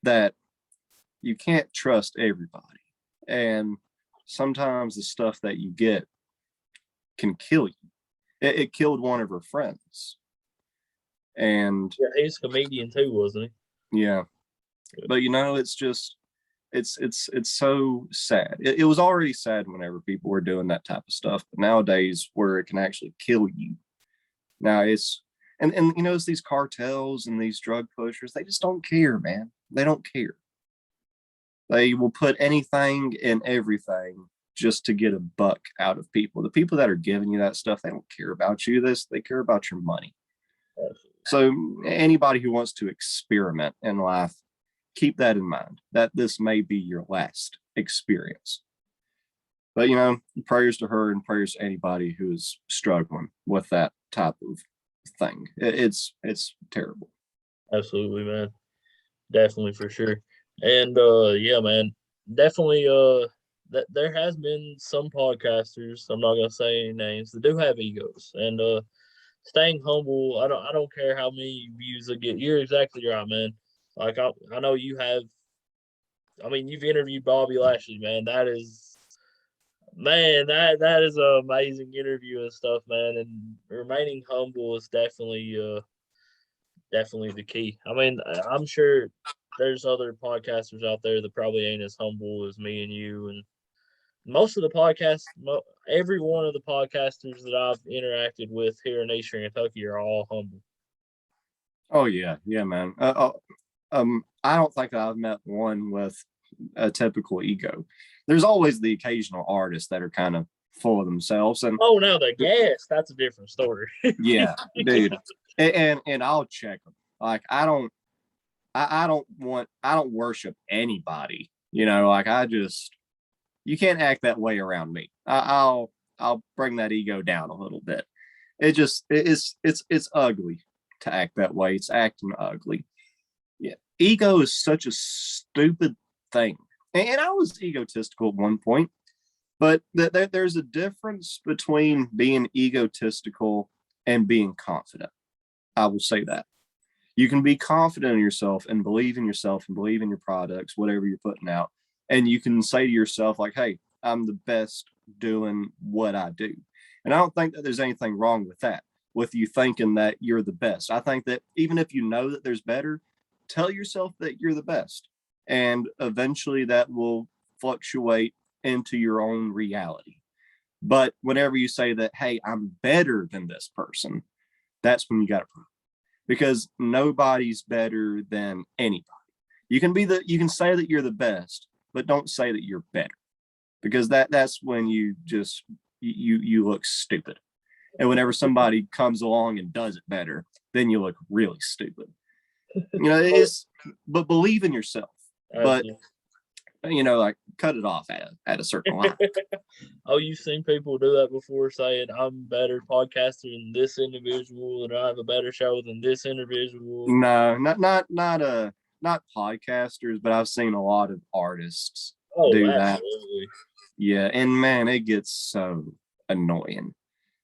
that you can't trust everybody. And sometimes the stuff that you get can kill you. It killed one of her friends. And he's a comedian too, wasn't he? Yeah. But it's just it's so sad. It was already sad whenever people were doing that type of stuff, but nowadays where it can actually kill you. Now it's it's these cartels and these drug pushers, they just don't care, man. They don't care. They will put anything and everything just to get a buck out of people. The people that are giving you that stuff, they don't care about you. They care about your money. So anybody who wants to experiment in life, keep that in mind, that this may be your last experience. But, prayers to her and prayers to anybody who is struggling with that type of thing. It's terrible. Absolutely, man. Definitely, for sure. And yeah, man, definitely that there has been some podcasters, I'm not gonna say any names, that do have egos, and staying humble. I don't care how many views they get. You're exactly right, man. Like I know you have. I mean, you've interviewed Bobby Lashley, man. That is an amazing interview and stuff, man. And remaining humble is definitely the key. I mean, I'm sure there's other podcasters out there that probably ain't as humble as me and you, and most of the podcasts, every one of the podcasters that I've interacted with here in Eastern Kentucky are all humble. Oh yeah, man. I don't think I've met one with a typical ego. There's always the occasional artists that are kind of full of themselves, and now the gas, that's a different story. Yeah, dude. And I'll check them. Like I don't worship anybody. You can't act that way around me. I'll bring that ego down a little bit. It's ugly to act that way. It's acting ugly. Yeah, ego is such a stupid thing. And I was egotistical at one point, but there's a difference between being egotistical and being confident. I will say that. You can be confident in yourself and believe in yourself and believe in your products, whatever you're putting out. And you can say to yourself, like, hey, I'm the best doing what I do. And I don't think that there's anything wrong with that, with you thinking that you're the best. I think that even if you know that there's better, tell yourself that you're the best. And eventually that will fluctuate into your own reality. But whenever you say that, hey, I'm better than this person, that's when you got to prove it. Because nobody's better than anybody. You can say that you're the best, but don't say that you're better, because that's when you look stupid. And whenever somebody comes along and does it better, then you look really stupid. But believe in yourself. But like cut it off at a certain line. Oh, you've seen people do that before, saying I'm a better podcaster than this individual, and I have a better show than this individual. No, not podcasters, but I've seen a lot of artists do that. Yeah, and man, it gets so annoying.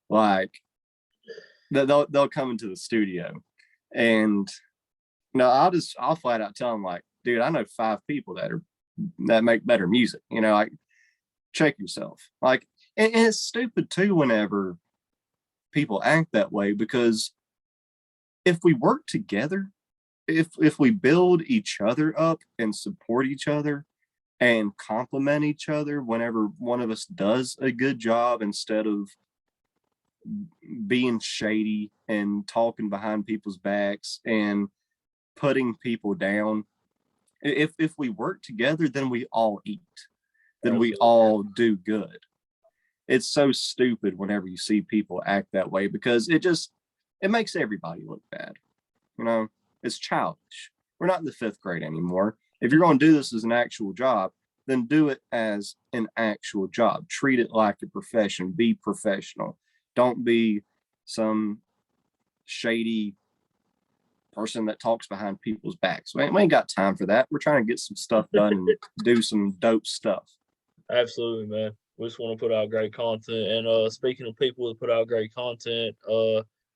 Like they'll come into the studio, and I'll flat out tell them, like, dude, I know 5 people that make better music. Like, check yourself. Like, and it's stupid too whenever people act that way, because if we work together, if we build each other up and support each other and compliment each other whenever one of us does a good job, instead of being shady and talking behind people's backs and putting people down, if we work together, then we all eat, then we all do good. It's so stupid whenever you see people act that way, because it makes everybody look bad. It's childish. We're not in the 5th grade anymore. If you're going to do this as an actual job, then do it as an actual job. Treat it like a profession. Be professional. Don't be some shady person that talks behind people's backs. We ain't got time for that. We're trying to get some stuff done and do some dope stuff. Absolutely, man. We just want to put out great content. And speaking of people that put out great content,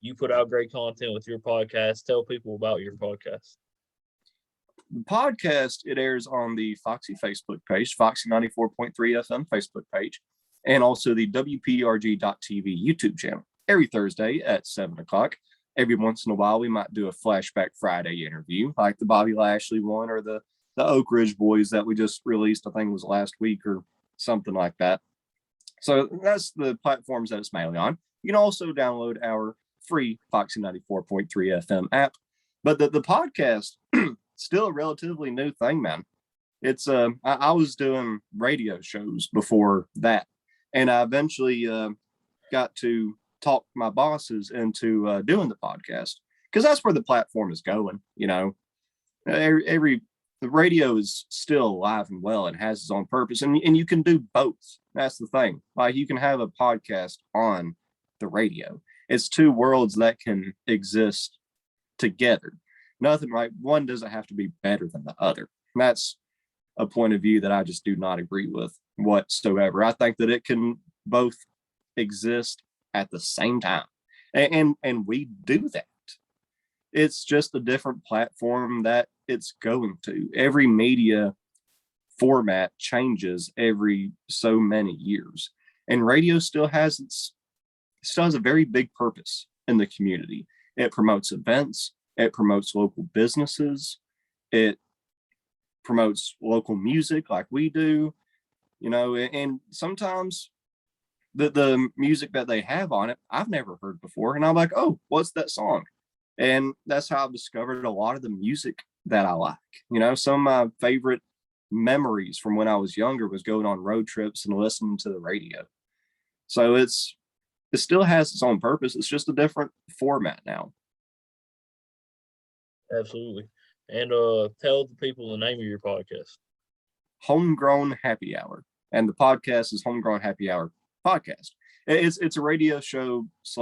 you put out great content with your podcast. Tell people about your podcast. The podcast, it airs on the Foxy Facebook page, Foxy 94.3 FM Facebook page, and also the WPRG.TV YouTube channel every Thursday at 7 o'clock. Every once in a while, we might do a Flashback Friday interview, like the Bobby Lashley one, or the Oak Ridge Boys that we just released, I think it was last week or something like that. So that's the platforms that it's mainly on. You can also download our free Foxy 94.3 FM app. But the podcast, still a relatively new thing, man. It's I was doing radio shows before that, and I eventually got to talk my bosses into doing the podcast, because that's where the platform is going. The radio is still alive and well and has its own purpose, and you can do both. That's the thing. Like, you can have a podcast on the radio. It's 2 worlds that can exist together. Nothing, right? One doesn't have to be better than the other. And that's a point of view that I just do not agree with whatsoever. I think that it can both exist at the same time, and we do that. It's just a different platform that it's going to. Every media format changes every so many years, and radio still has a very big purpose in the community. It promotes events, it promotes local businesses, it promotes local music like we do, and sometimes the music that they have on it, I've never heard before. And I'm like, oh, what's that song? And that's how I've discovered a lot of the music that I like. Some of my favorite memories from when I was younger was going on road trips and listening to the radio. So it still has its own purpose. It's just a different format now. Absolutely. And tell the people the name of your podcast. Homegrown Happy Hour. And the podcast is Homegrown Happy Hour Podcast. It's a radio show /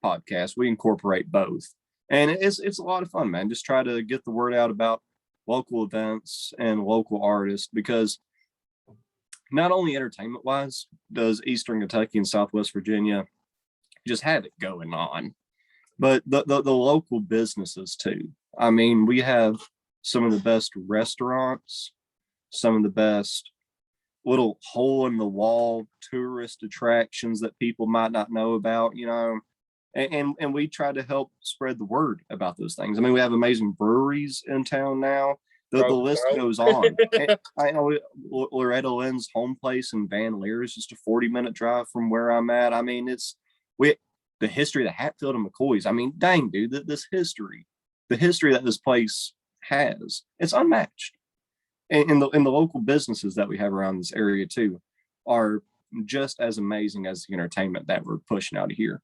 podcast. We incorporate both. And it's a lot of fun, man. Just try to get the word out about local events and local artists, because not only entertainment wise does Eastern Kentucky and Southwest Virginia just have it going on, but the local businesses too. I mean, we have some of the best restaurants, some of the best little hole in the wall tourist attractions that people might not know about, and we try to help spread the word about those things. I mean, we have amazing breweries in town now. The list goes on. I know Loretta Lynn's home place in Van Leer is just a 40-minute drive from where I'm at. I mean, the history of the Hatfield and McCoys. I mean, dang, dude, the history that this place has, it's unmatched. And in the local businesses that we have around this area too are just as amazing as the entertainment that we're pushing out of here.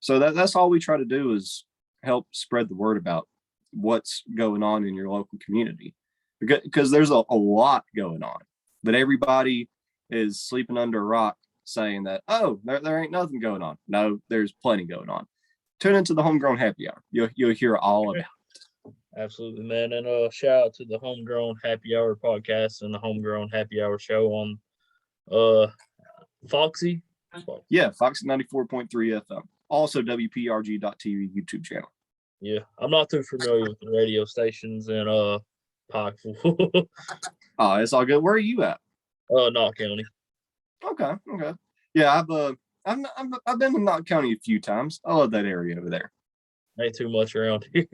So that's all we try to do is help spread the word about what's going on in your local community, because there's a lot going on, but everybody is sleeping under a rock saying that, oh, there ain't nothing going on. No, there's plenty going on. Tune into the Homegrown Happy Hour. You'll hear all about it. Absolutely, man. And shout out to the Homegrown Happy Hour podcast and the Homegrown Happy Hour show on Foxy. Yeah, Foxy 94.3 FM. Also WPRG.TV YouTube channel. Yeah, I'm not too familiar with the radio stations in Pikeville. Oh, it's all good. Where are you at? Knott County. Okay. Yeah, I've been to Knott County a few times. I love that area over there. Ain't too much around here.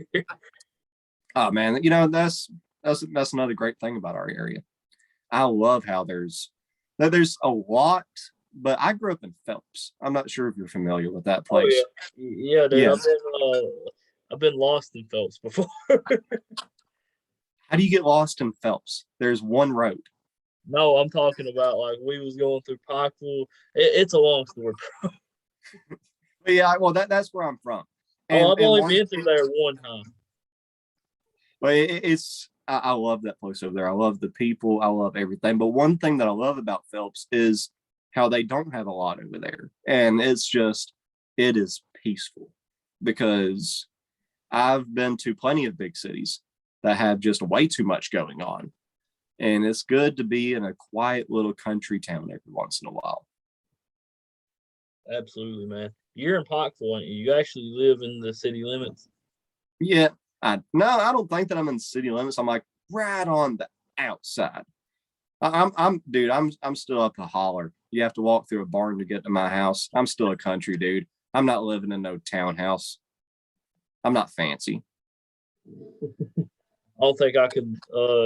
Oh man, that's another great thing about our area. I love how there's a lot, but I grew up in Phelps. I'm not sure if you're familiar with that place. Oh yeah, dude. Yeah. I've been lost in Phelps before. How do you get lost in Phelps? There's one road. No, I'm talking about like we was going through Pikeville. It's a long story. But yeah, well that's where I'm from. And, I've only been through there one time. But I love that place over there. I love the people. I love everything. But one thing that I love about Phelps is how they don't have a lot over there. And it is peaceful, because I've been to plenty of big cities that have just way too much going on. And it's good to be in a quiet little country town every once in a while. Absolutely, man. You're in Pikeville, aren't you? You actually live in the city limits? Yeah. I don't think that I'm in the city limits. I'm like right on the outside. I'm still up a holler. You have to walk through a barn to get to my house. I'm still a country dude. I'm not living in no townhouse. I'm not fancy. I don't think I could.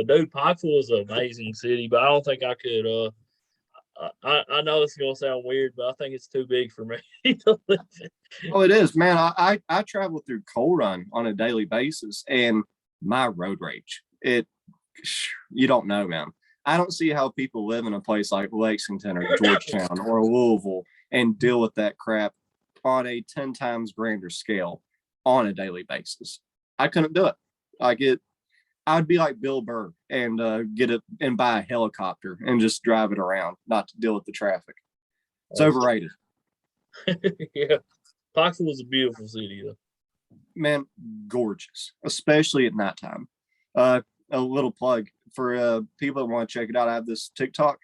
Dude, Pikeville is an amazing city, but I don't think I could. I know it's gonna sound weird, but I think it's too big for me to live in. Oh, it is, man. I travel through Coal Run on a daily basis, and my road rage, you don't know, man. I don't see how people live in a place like Lexington or Georgetown or Louisville and deal with that crap on a 10 times grander scale on a daily basis. I couldn't do it. I'd be like Bill Burr and get it and buy a helicopter and just drive it around, not to deal with the traffic. It's overrated. Yeah. Pikeville is a beautiful city, though. Man, gorgeous, especially at nighttime. A little plug for people that want to check it out. I have this TikTok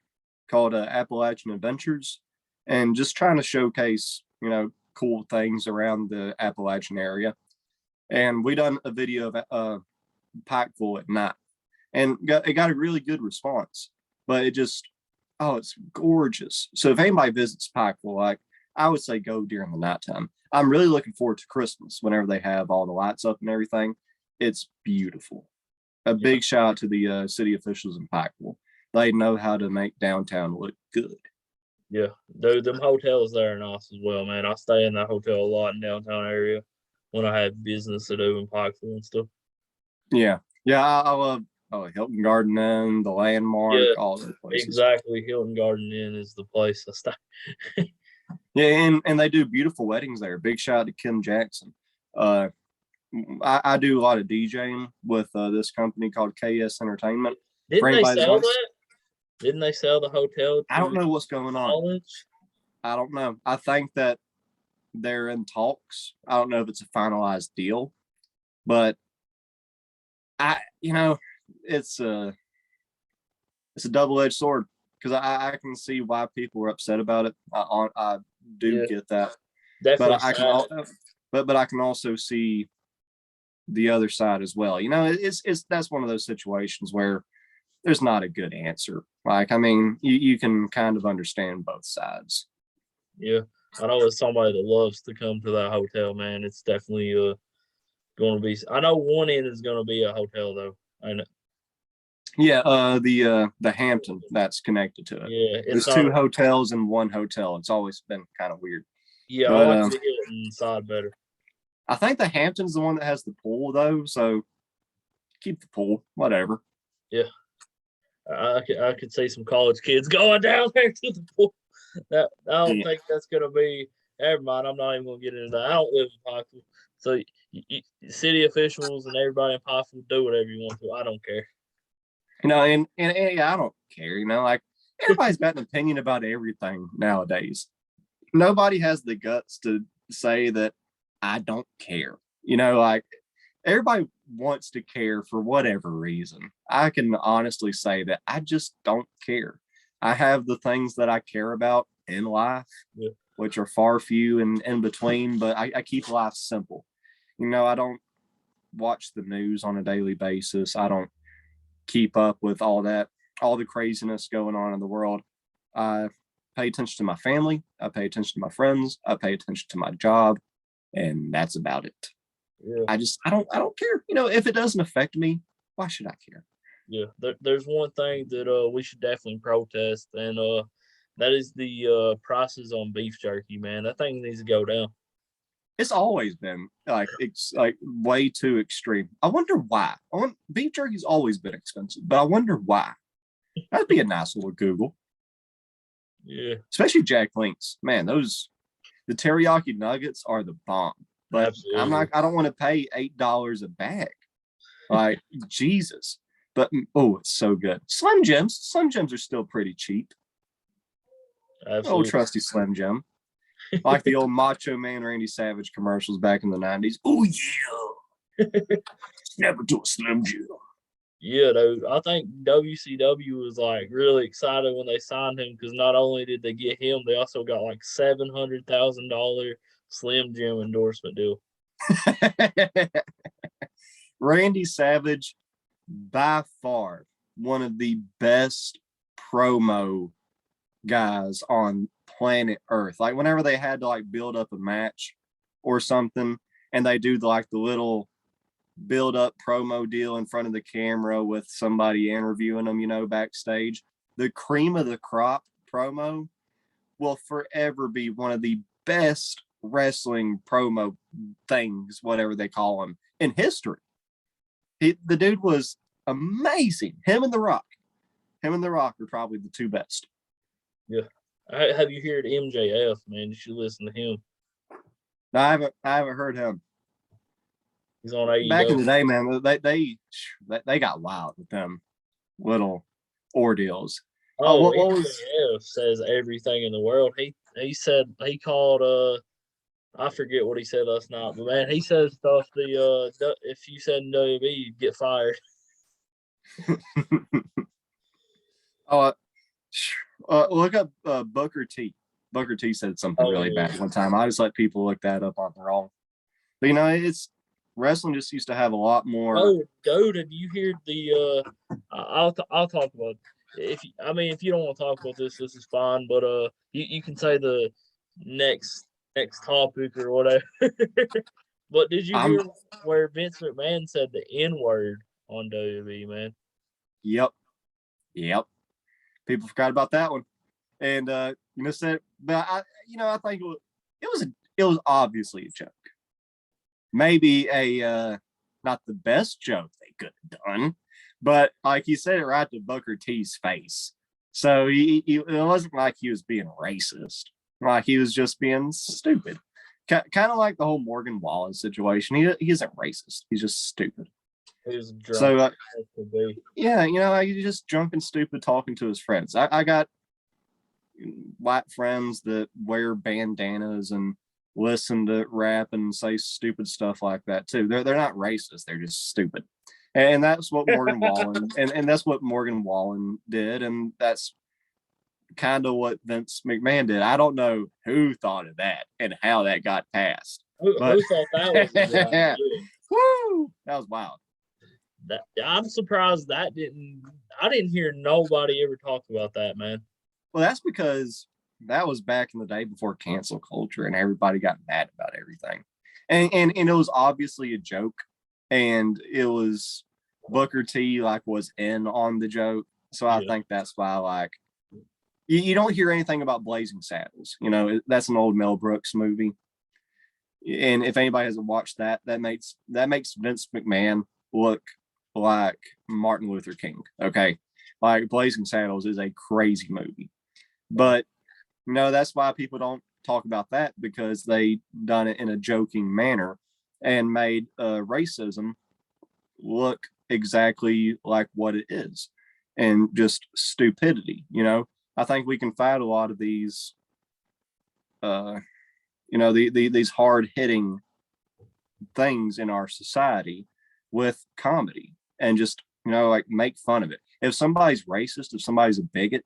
called Appalachian Adventures, and just trying to showcase, cool things around the Appalachian area. And we done a video of Pikeville at night, and it got a really good response. But it's gorgeous. So if anybody visits Pikeville, I would say go during the nighttime. I'm really looking forward to Christmas whenever they have all the lights up and everything. It's beautiful. A big shout out to the city officials in Pikeville. They know how to make downtown look good. Yeah, dude, them hotels there are nice as well, man. I stay in that hotel a lot in downtown area when I have business to do in Pikeville and stuff. Yeah, I love Hilton Garden Inn, the Landmark, all those places. Exactly, Hilton Garden Inn is the place I stay. Yeah, and they do beautiful weddings there. Big shout out to Kim Jackson. I do a lot of DJing with this company called KS Entertainment. Didn't they sell that? Didn't they sell the hotel? I don't know what's going on. I don't know. I think that they're in talks. I don't know if it's a finalized deal, but it's a double-edged sword, because I can see why people are upset about it. I do get that. Definitely. But I can also see the other side as well. That's one of those situations where there's not a good answer. You can kind of understand both sides. Yeah, I know as somebody that loves to come to that hotel, man, it's definitely going to be. I know one end is going to be a hotel though. I know. Yeah, the Hampton that's connected to it. Yeah, there's two hotels in one hotel. It's always been kind of weird. Yeah, but, I like the Hilton side better. I think the Hampton's the one that has the pool though, so keep the pool, whatever. Yeah. I could see some college kids going down there to the pool. I don't Yeah. think that's gonna be. Never mind. I'm not even gonna get into that. I don't live in Pikeville, so city officials and everybody in Pikeville do whatever you want to. I don't care. And I don't care. Like everybody's got an opinion about everything nowadays. Nobody has the guts to say that I don't care. Like everybody wants to care for whatever reason. I can honestly say that I just don't care. I have the things that I care about in life, Yeah. which are far few and in between, but I keep life simple. I don't watch the news on a daily basis. I don't keep up with all the craziness going on in the world. I pay attention to my family. I pay attention to my friends. I pay attention to my job, and that's about it. Yeah. I don't care. If it doesn't affect me, why should I care? Yeah, there's one thing that we should definitely protest, and that is the prices on beef jerky, man. That thing needs to go down. It's always been like it's like way too extreme. I wonder why. Beef jerky's always been expensive, but I wonder why. That'd be a nice little Google. Yeah, Especially Jack Links. Man, the teriyaki nuggets are the bomb. But absolutely. I don't want to pay $8 a bag. Like Jesus. But it's so good. Slim Jims are still pretty cheap. Absolutely. Old trusty Slim Jim. Like the old Macho Man Randy Savage commercials back in the 90s. Oh yeah. Snap it to a Slim Jim. Yeah, dude. I think WCW was like really excited when they signed him because not only did they get him, they also got like $700,000 Slim Jim endorsement deal. Randy Savage, by far, one of the best promo guys on planet Earth. Like whenever they had to like build up a match or something, and they do the little build up promo deal in front of the camera with somebody interviewing them, backstage. The cream of the crop promo will forever be one of the best wrestling promo things, whatever they call them, in history. The dude was amazing. Him and The Rock are probably the two best. Yeah. Have you heard MJF, man? You should listen to him. No, I haven't heard him. He's on AEW. Back in the day, man, they got wild with them little ordeals. What MJF says everything in the world. He said he called I forget what he said last night, but man, he says stuff if you said no, you'd get fired. Look up Booker T. Booker T said something really bad one time. I just let people look that up on their own. But it's wrestling just used to have a lot more. Oh, dude, did you hear the? I'll talk about it. If you don't want to talk about this is fine. But you can say the next topic or whatever. But did you hear where Vince McMahon said the N-word on WWE, man? Yep. People forgot about that one, and said, but I think it was obviously a joke. Maybe a not the best joke they could have done, but like he said it right to Booker T's face. So it wasn't like he was being racist. Like he was just being stupid. Kind of like the whole Morgan Wallen situation. He isn't racist. He's just stupid. He's drunk. So yeah, he's just drunk and stupid talking to his friends. I got white friends that wear bandanas and listen to rap and say stupid stuff like that too. They're not racist. They're just stupid. And that's what Morgan Wallen and that's what Morgan Wallen did, and that's kind of what Vince McMahon did. I don't know who thought of that and how that got passed. Who thought that was a good idea? Woo! That was wild. I'm surprised I didn't hear nobody ever talk about that, man. Well, that's because that was back in the day before cancel culture and everybody got mad about everything. And it was obviously a joke, and it was Booker T was in on the joke. So I think that's why you don't hear anything about Blazing Saddles. That's an old Mel Brooks movie. And if anybody hasn't watched that makes Vince McMahon look like Martin Luther King. Okay. Like Blazing Saddles is a crazy movie, but that's why people don't talk about that, because they done it in a joking manner and made racism look exactly like what it is, and just stupidity. I think we can fight a lot of these, these hard hitting things in our society with comedy, and just like make fun of it. If somebody's racist, if somebody's a bigot,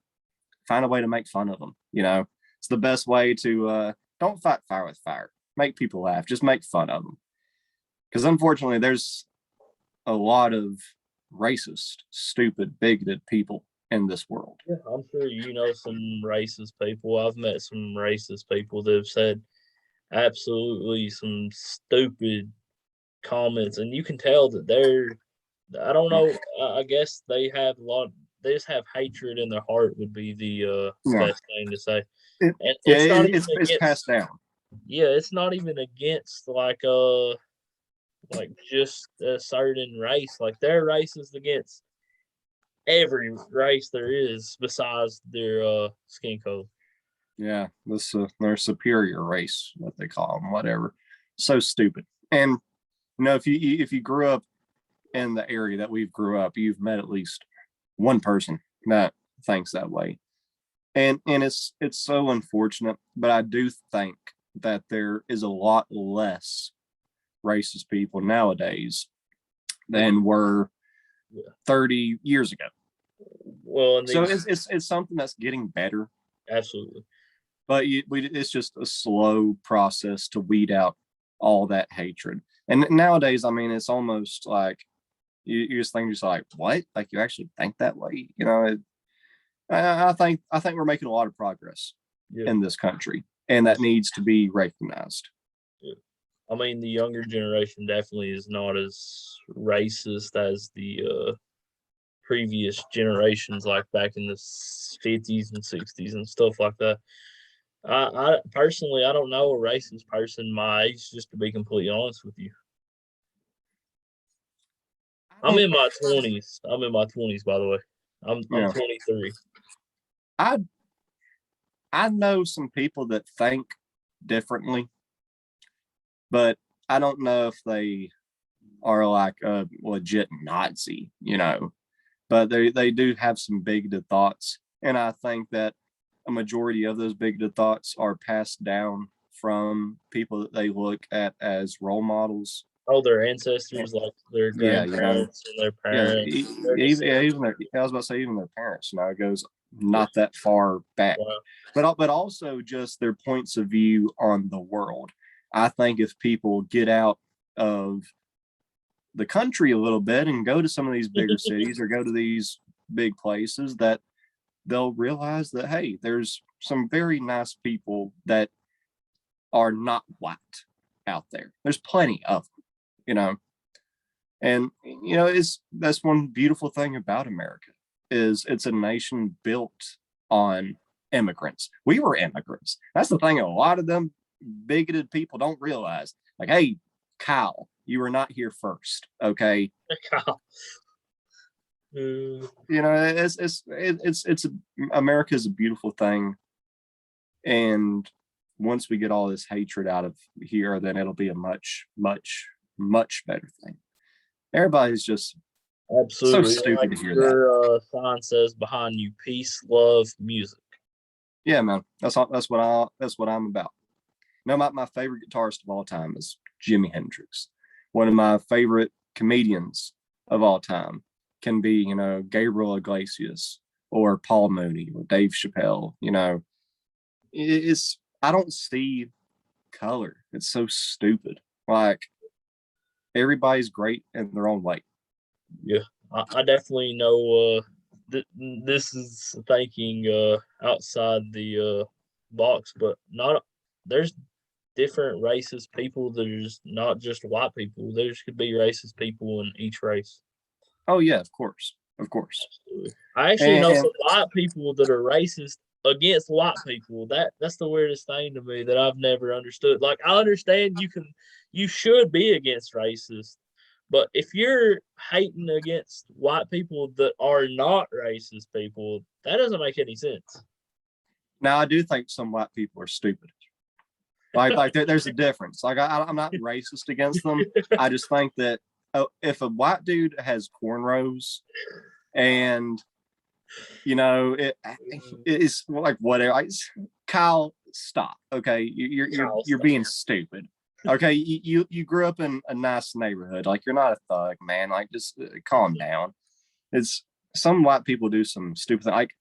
find a way to make fun of them. It's the best way to don't fight fire with fire. Make people laugh. Just make fun of them. Because unfortunately, there's a lot of racist, stupid, bigoted people in this world. Yeah, I'm sure you know some racist people. I've met some racist people that have said absolutely some stupid comments, and you can tell that I don't know. I guess they have a lot. They just have hatred in their heart. Would be the Yeah, best thing to say. it, And yeah, it's not even it's passed down. Yeah, it's not even against like just a certain race. Like their race is against every race there is besides their skin color. Yeah, this their superior race, what they call them, whatever. So stupid. And if you grew up in the area that we've grew up, you've met at least one person that thinks that way. And it's so unfortunate, but I do think that there is a lot less racist people nowadays than were 30 years ago. Well, and so it's something that's getting better, absolutely. but it's just a slow process to weed out all that hatred. And nowadays, I mean, it's almost like you just think, just like, what? Like, you actually think that way? I think we're making a lot of progress in this country, and that needs to be recognized. Yeah. I mean, the younger generation definitely is not as racist as the previous generations, like back in the 50s and 60s and stuff like that. I personally, I don't know a racist person my age, just to be completely honest with you. I'm in my 20s. I'm in my 20s, by the way. I'm 23. I know some people that think differently, but I don't know if they are like a legit Nazi, but they do have some bigoted thoughts. And I think that a majority of those bigoted thoughts are passed down from people that they look at as role models. Oh, their ancestors, like their grandparents and their parents. Even I was about to say, even their parents. It goes not that far back. Wow. But also just their points of view on the world. I think if people get out of the country a little bit and go to some of these bigger cities or go to these big places, that they'll realize that, hey, there's some very nice people that are not white out there. There's plenty of them, and that's one beautiful thing about America, is it's a nation built on immigrants. We were immigrants. That's the thing a lot of them bigoted people don't realize. Like, hey, Kyle, you were not here first, okay? Kyle. It's America's a beautiful thing, and once we get all this hatred out of here, then it'll be a much, much, much better thing. Everybody's just absolutely so stupid to hear your sign says behind you, peace, love, music. Yeah, man, that's what I'm about. My favorite guitarist of all time is Jimi Hendrix. One of my favorite comedians of all time can be, Gabriel Iglesias or Paul Mooney or Dave Chappelle. I don't see color. It's so stupid. Like, everybody's great in their own way. Yeah, I definitely know this is thinking outside the box, but there's different racist people. There's not just white people. There could be racist people in each race. Oh yeah, of course. Absolutely. I actually know some white people that are racist against white people. That's the weirdest thing to me that I've never understood. Like, I understand you should be against racist, But if you're hating against white people that are not racist people, that doesn't make any sense. Now, I do think some white people are stupid. Like there's a difference. Like I'm not racist against them. I just think that if a white dude has cornrows and it's like whatever. Kyle, stop. Okay, you're being stupid. Okay, you grew up in a nice neighborhood. Like you're not a thug, man. Like just calm down. It's some white people do some stupid thing. Like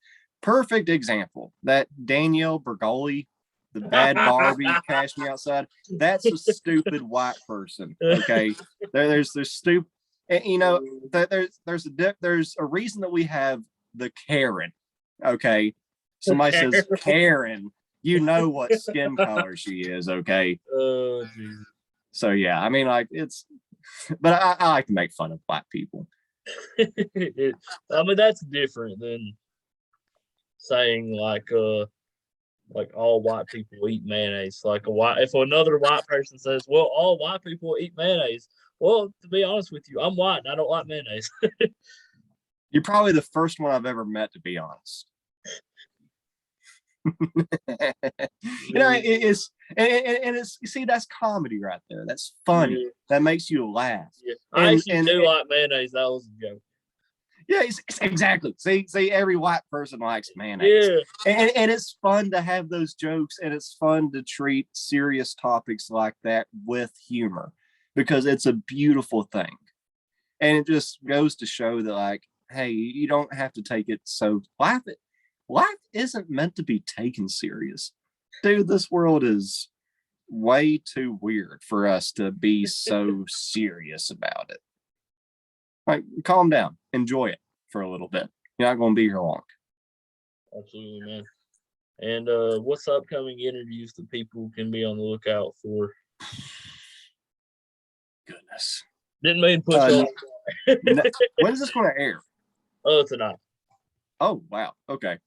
perfect example that Danielle Bergoli, the bad Barbie, Cash Me Outside. That's a stupid white person. Okay, there's stupid. There's a reason that we have the Karen. Okay, somebody says Karen, you know what skin color she is. Okay. Oh, geez. So yeah, I mean, like but I like to make fun of black people. I mean, that's different than saying like all white people eat mayonnaise. Like if another white person says, well, all white people eat mayonnaise. Well, to be honest with you, I'm white and I don't like mayonnaise. You're probably the first one I've ever met, to be honest. It's you see, that's comedy right there. That's funny. Yeah. That makes you laugh. Yeah. I actually do like mayonnaise. That was a joke. Yeah, it's exactly. See, every white person likes mayonnaise. Yeah. And it's fun to have those jokes, and it's fun to treat serious topics like that with humor because it's a beautiful thing. And it just goes to show that, like, hey, you don't have to take it so life isn't meant to be taken serious. Dude, this world is way too weird for us to be so serious about it. Like, calm down, enjoy it for a little bit. You're not going to be here long. Absolutely, man. And what's upcoming interviews that people can be on the lookout for? Goodness. Didn't mean push on. When is this going to air? Oh, tonight. Oh, wow. Okay.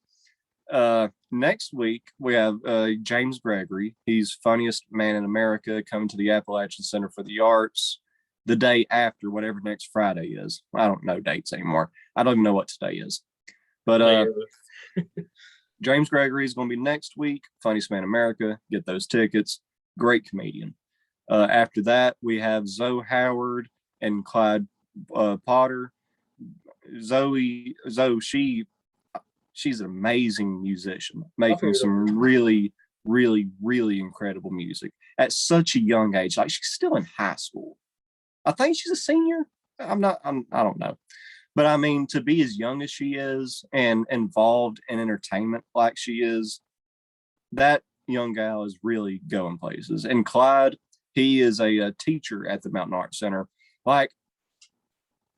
Next week we have James Gregory. He's funniest man in America, coming to the Appalachian Center for the Arts the day after whatever next Friday is. I don't know dates anymore. I don't even know what today is. But James Gregory is going to be next week. Funniest man in America. Get those tickets. Great comedian. After that, we have Zoe Howard and Clyde Potter. Zoe, she's an amazing musician, making some really, really, really incredible music at such a young age. Like she's still in high school. I think she's a senior. I don't know. But I mean, to be as young as she is and involved in entertainment like she is, that young gal is really going places. And Clyde, he is a teacher at the Mountain Arts Center. Like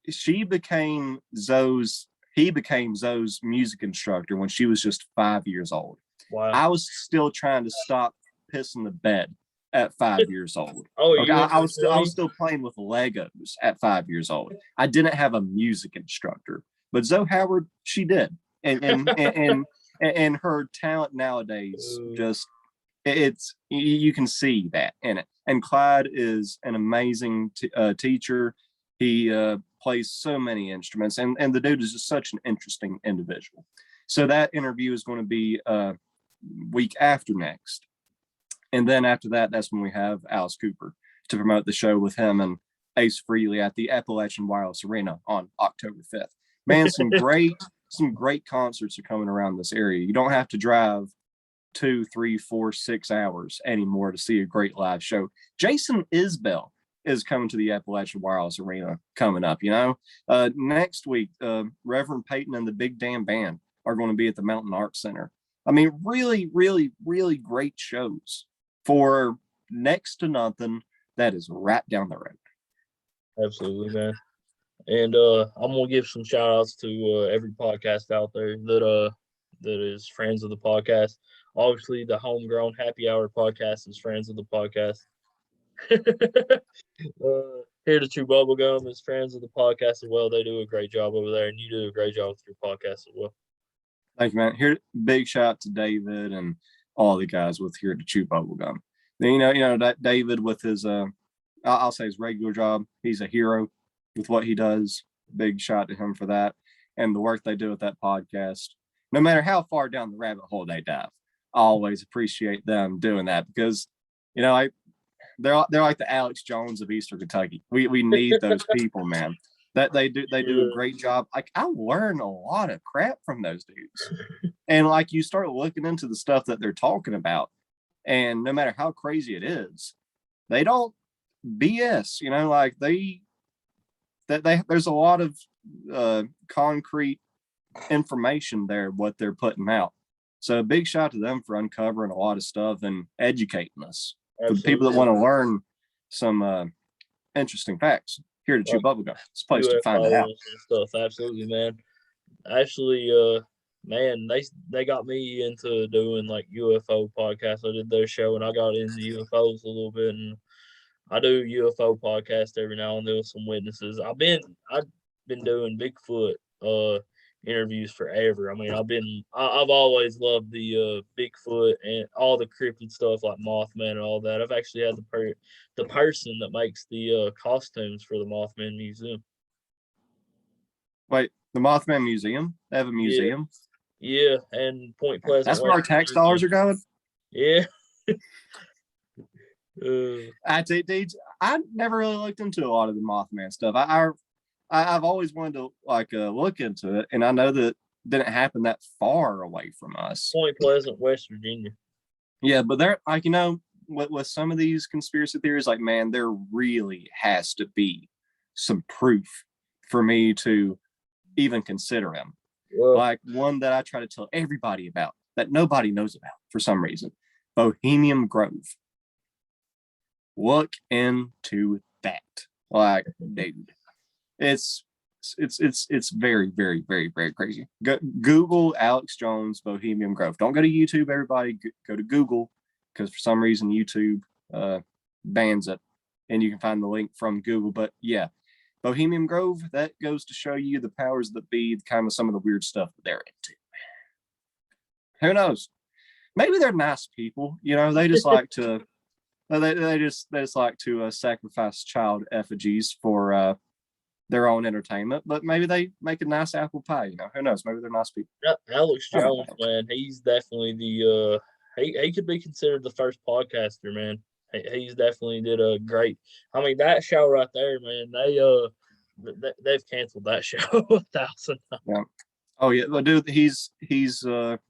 he became Zoe's music instructor when she was just 5 years old. Wow. I was still trying to stop pissing the bed at 5 years old. Oh, okay, I was still playing with Legos at 5 years old. I didn't have a music instructor, but Zoe Howard, she did, and her talent nowadays just you can see that in it. And Clyde is an amazing teacher. He plays so many instruments, and the dude is just such an interesting individual. So that interview is going to be week after next. And then after that, that's when we have Alice Cooper to promote the show with him and Ace Frehley at the Appalachian Wireless Arena on October 5th. Man, some great concerts are coming around this area. You don't have to drive 2, 3, 4, 6 hours anymore to see a great live show. Jason Isbell is coming to the Appalachian Wireless Arena coming up. Next week, Reverend Peyton and the Big Damn Band are going to be at the Mountain Arts Center. I mean, really, really, really great shows for next to nothing. That is right down the road. Absolutely, man. And I'm gonna give some shout outs to every podcast out there that is friends of the podcast. Obviously, the Homegrown Happy Hour podcast is friends of the podcast. Here to Chew Bubblegum is friends of the podcast as well. They do a great job over there, and you do a great job with your podcast as well. Thank you, man. Here, big shout out to David and all the guys with Here to Chew Bubblegum. You know that David with his I'll say his regular job, he's a hero. with what he does. Big shout to him for that. And the work they do with that podcast. No matter how far down the rabbit hole they dive, I always appreciate them doing that because, you know, they're like the Alex Jones of Eastern Kentucky. We need those people, man. That they do a great job. Like I learn a lot of crap from those dudes. And like you start looking into the stuff that they're talking about, and no matter how crazy it is, they don't BS, you know, like there's a lot of concrete information there what they're putting out. So a big shout to them for uncovering a lot of stuff and educating us. For the people that want to learn some interesting facts, here to Chew Bubblegum. It's a place to find it out. And stuff, absolutely, man. Actually, man, they got me into doing like UFO podcasts. I did their show and I got into UFOs a little bit, and I do UFO podcast every now and then with some witnesses. I've been doing Bigfoot interviews forever. I mean, I've always loved the Bigfoot and all the cryptid stuff like Mothman and all that. I've actually had the person that makes the costumes for the Mothman Museum. Wait, the Mothman Museum? They have a museum? Yeah, and Point Pleasant. That's where our tax dollars are going? Yeah. I never really looked into a lot of the Mothman stuff. I've always wanted to like look into it, and I know that it didn't happen that far away from us. Point Pleasant, West Virginia. Yeah, but there, like, you know, with some of these conspiracy theories, like, man, there really has to be some proof for me to even consider them. Well, like one that I try to tell everybody about that nobody knows about for some reason, Bohemian Grove. Look into that, like, dude. It's very, very, very, very crazy. Google Alex Jones Bohemian Grove. Don't go to YouTube, everybody. Go to Google, because for some reason YouTube bans it, and you can find the link from Google. But yeah, Bohemian Grove, that goes to show you the powers that be, kind of some of the weird stuff that they're into. Who knows? Maybe they're nice people. You know, they just like to they just like to sacrifice child effigies for their own entertainment, but maybe they make a nice apple pie. You know, who knows? Maybe they're nice people. Alex Jones, man, he's definitely the he could be considered the first podcaster, man. He's definitely did a great. I mean, that show right there, man. They've canceled that show 1,000 times. Yeah. Oh yeah, but dude, he's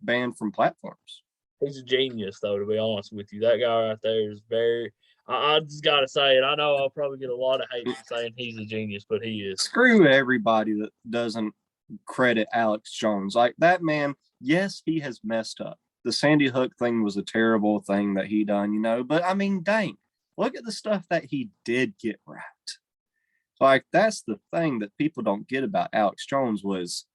banned from platforms. He's a genius, though. To be honest with you, that guy right there is very. I just gotta say it. I know I'll probably get a lot of hate for saying he's a genius, but he is. Screw everybody that doesn't credit Alex Jones. Like that man, yes, he has messed up. The Sandy Hook thing was a terrible thing that he done, you know. But I mean, dang, look at the stuff that he did get right. Like that's the thing that people don't get about Alex Jones was,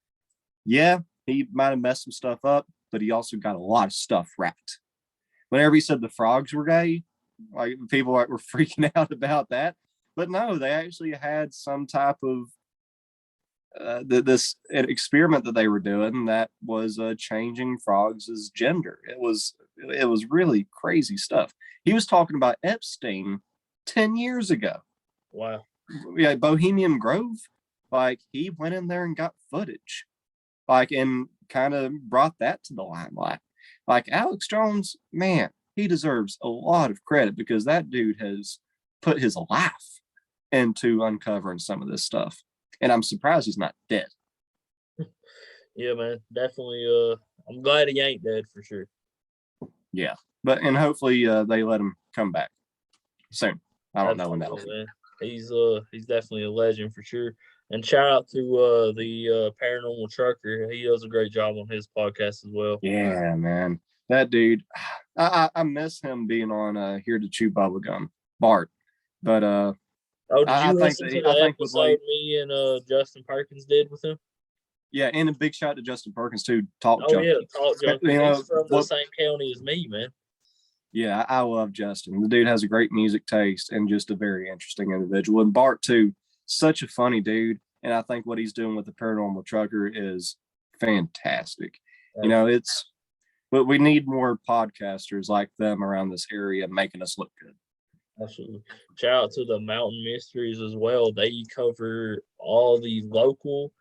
yeah, he might have messed some stuff up, but he also got a lot of stuff right. Whenever he said the frogs were gay, like people were freaking out about that, but no, they actually had some type of this experiment that they were doing that was changing frogs' gender. It was really crazy stuff. He was talking about Epstein 10 years ago. Wow. Yeah, Bohemian Grove, like he went in there and got footage, like and kind of brought that to the limelight. Like Alex Jones, man, he deserves a lot of credit because that dude has put his life into uncovering some of this stuff. And I'm surprised he's not dead. Yeah, man, definitely. I'm glad he ain't dead for sure. Yeah, and hopefully they let him come back soon. I don't know when that'll be. He's definitely a legend for sure. And shout out to the Paranormal Trucker. He does a great job on his podcast as well. Yeah, man. That dude, I miss him being on Here to Chew Bubblegum, Bart. But did you listen to the episode me and Justin Perkins did with him? Yeah, and a big shout to Justin Perkins too. Talk Junkie. Yeah, Talk Junkie. He's from the same county as me, man. Yeah, I love Justin. The dude has a great music taste and just a very interesting individual. And Bart too, such a funny dude. And I think what he's doing with the Paranormal Trucker is fantastic. You know, but we need more podcasters like them around this area making us look good. Absolutely. Shout out to the Mountain Mysteries as well. They cover all the local,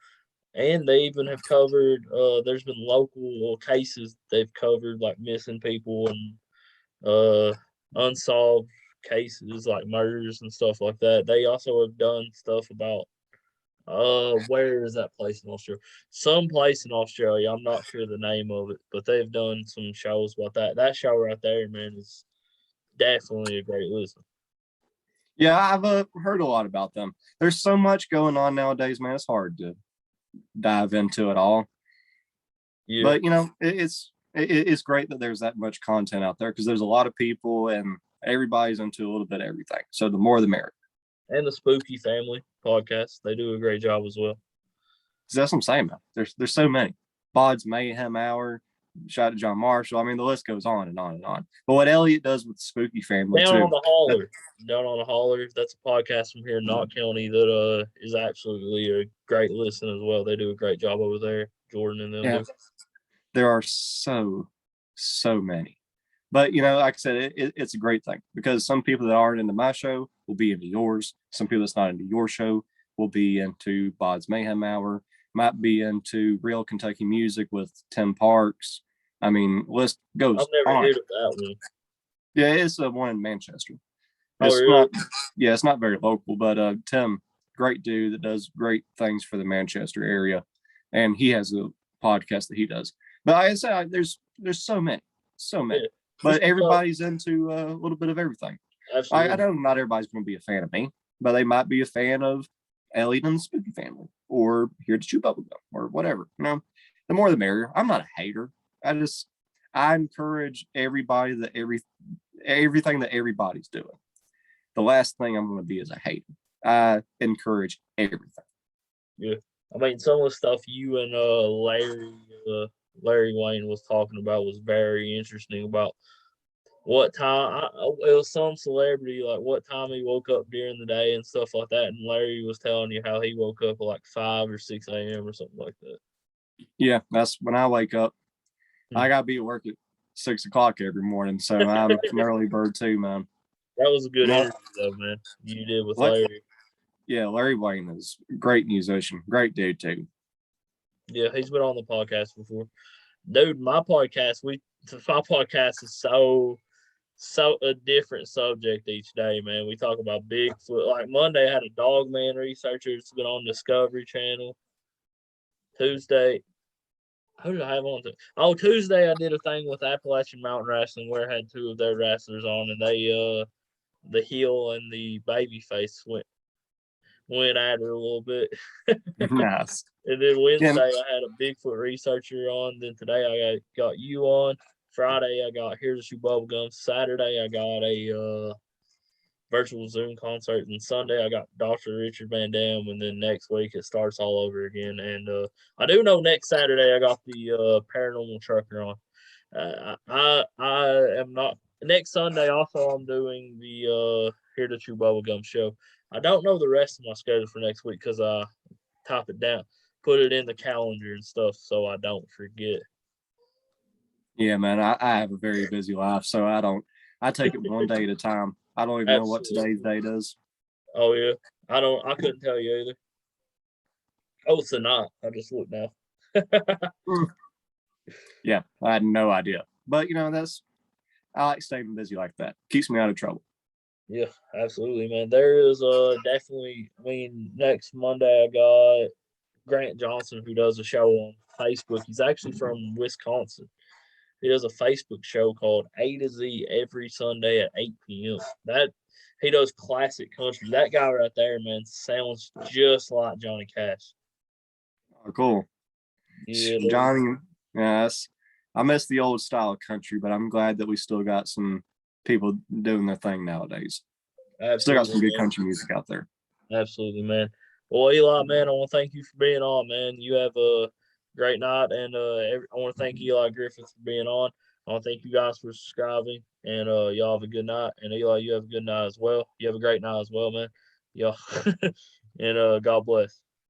and they even have covered. There's been local cases they've covered, like missing people and unsolved cases like murders and stuff like that. They also have done stuff about where is that place in Australia? Some place in Australia. I'm not sure the name of it, but they've done some shows about that. That show right there, man, is definitely a great listen. Yeah, I've heard a lot about them. There's so much going on nowadays, man. It's hard to dive into it all. Yeah. But it's great that there's that much content out there because there's a lot of people and everybody's into a little bit of everything. So the more the merrier. And the Spooky Family podcast, they do a great job as well. So that's what I'm saying, man. There's so many. Bod's Mayhem Hour. Shout out to John Marshall. I mean, the list goes on and on and on. But what Elliot does with the Spooky Family Down too. on the Holler. Down on the Holler. That's a podcast from here in Knott County that is absolutely a great listen as well. They do a great job over there. Jordan and them do. There are so many. But like I said, it's a great thing because some people that aren't into my show will be into yours. Some people that's not into your show will be into Bod's Mayhem Hour, might be into Real Kentucky Music with Tim Parks. I mean, list goes I've never on. heard of that one. Yeah, it's one in Manchester. It's really? It's not very local, but Tim, great dude that does great things for the Manchester area, and he has a podcast that he does. But like I said, there's so many. Yeah. But everybody's into a little bit of everything. Absolutely. I know not everybody's going to be a fan of me, but they might be a fan of Elliot and the Spooky Family, or Here to Chew Bubblegum, or whatever. The more the merrier. I'm not a hater. I encourage everybody that everything that everybody's doing. The last thing I'm going to be is a hater. I encourage everything. Yeah, I mean, some of the stuff you and Larry Wayne was talking about was very interesting about what time it was some celebrity, like what time he woke up during the day and stuff like that. And Larry was telling you how he woke up at like 5 or 6 a.m. or something like that. Yeah, that's when I wake up. I gotta be at work at 6 o'clock every morning, so I'm an early bird too, man. That was a good interview, though, man. You did with Larry. Yeah, Larry Wayne is a great musician, great dude too. Yeah, he's been on the podcast before. Dude, my podcast is so a different subject each day, man. We talk about Bigfoot. Like Monday, I had a dog man researcher that's been on Discovery Channel. Tuesday, who did I have on? Tuesday, I did a thing with Appalachian Mountain Wrestling where I had 2 of their wrestlers on, and they, the heel and the babyface went at her a little bit. Nice. And then Wednesday, I had a Bigfoot researcher on. Then today, I got you on. Friday, I got Here to Chew Bubblegum. Saturday, I got a virtual Zoom concert. And Sunday, I got Dr. Richard Van Dam. And then next week, it starts all over again. And I do know next Saturday, I got the Paranormal Trucker on. I am not. Next Sunday, also, I'm doing the Here to Chew Bubblegum show. I don't know the rest of my schedule for next week because I type it down, put it in the calendar and stuff so I don't forget. Yeah, man, I have a very busy life, so I take it one day at a time. I don't even know what today's date is. Oh, yeah. I couldn't tell you either. Oh, it's not. I just looked now. Yeah, I had no idea. But, I like staying busy like that. Keeps me out of trouble. Yeah, absolutely, man. There is definitely, next Monday I got Grant Johnson, who does a show on Facebook. He's actually from Wisconsin. He does a Facebook show called A to Z every Sunday at 8 p.m. He does classic country. That guy right there, man, sounds just like Johnny Cash. Oh, cool. Yeah, Johnny, yes. I miss the old style of country, but I'm glad that we still got some people doing their thing nowadays. Absolutely, still got some good country music out there. Absolutely, man. Well, Eli, man, I want to thank you for being on, man. You have a great night, and I want to thank Eli Griffith for being on. I want to thank you guys for subscribing, and y'all have a good night. And Eli, you have a good night as well. You have a great night as well, man. Y'all, and God bless.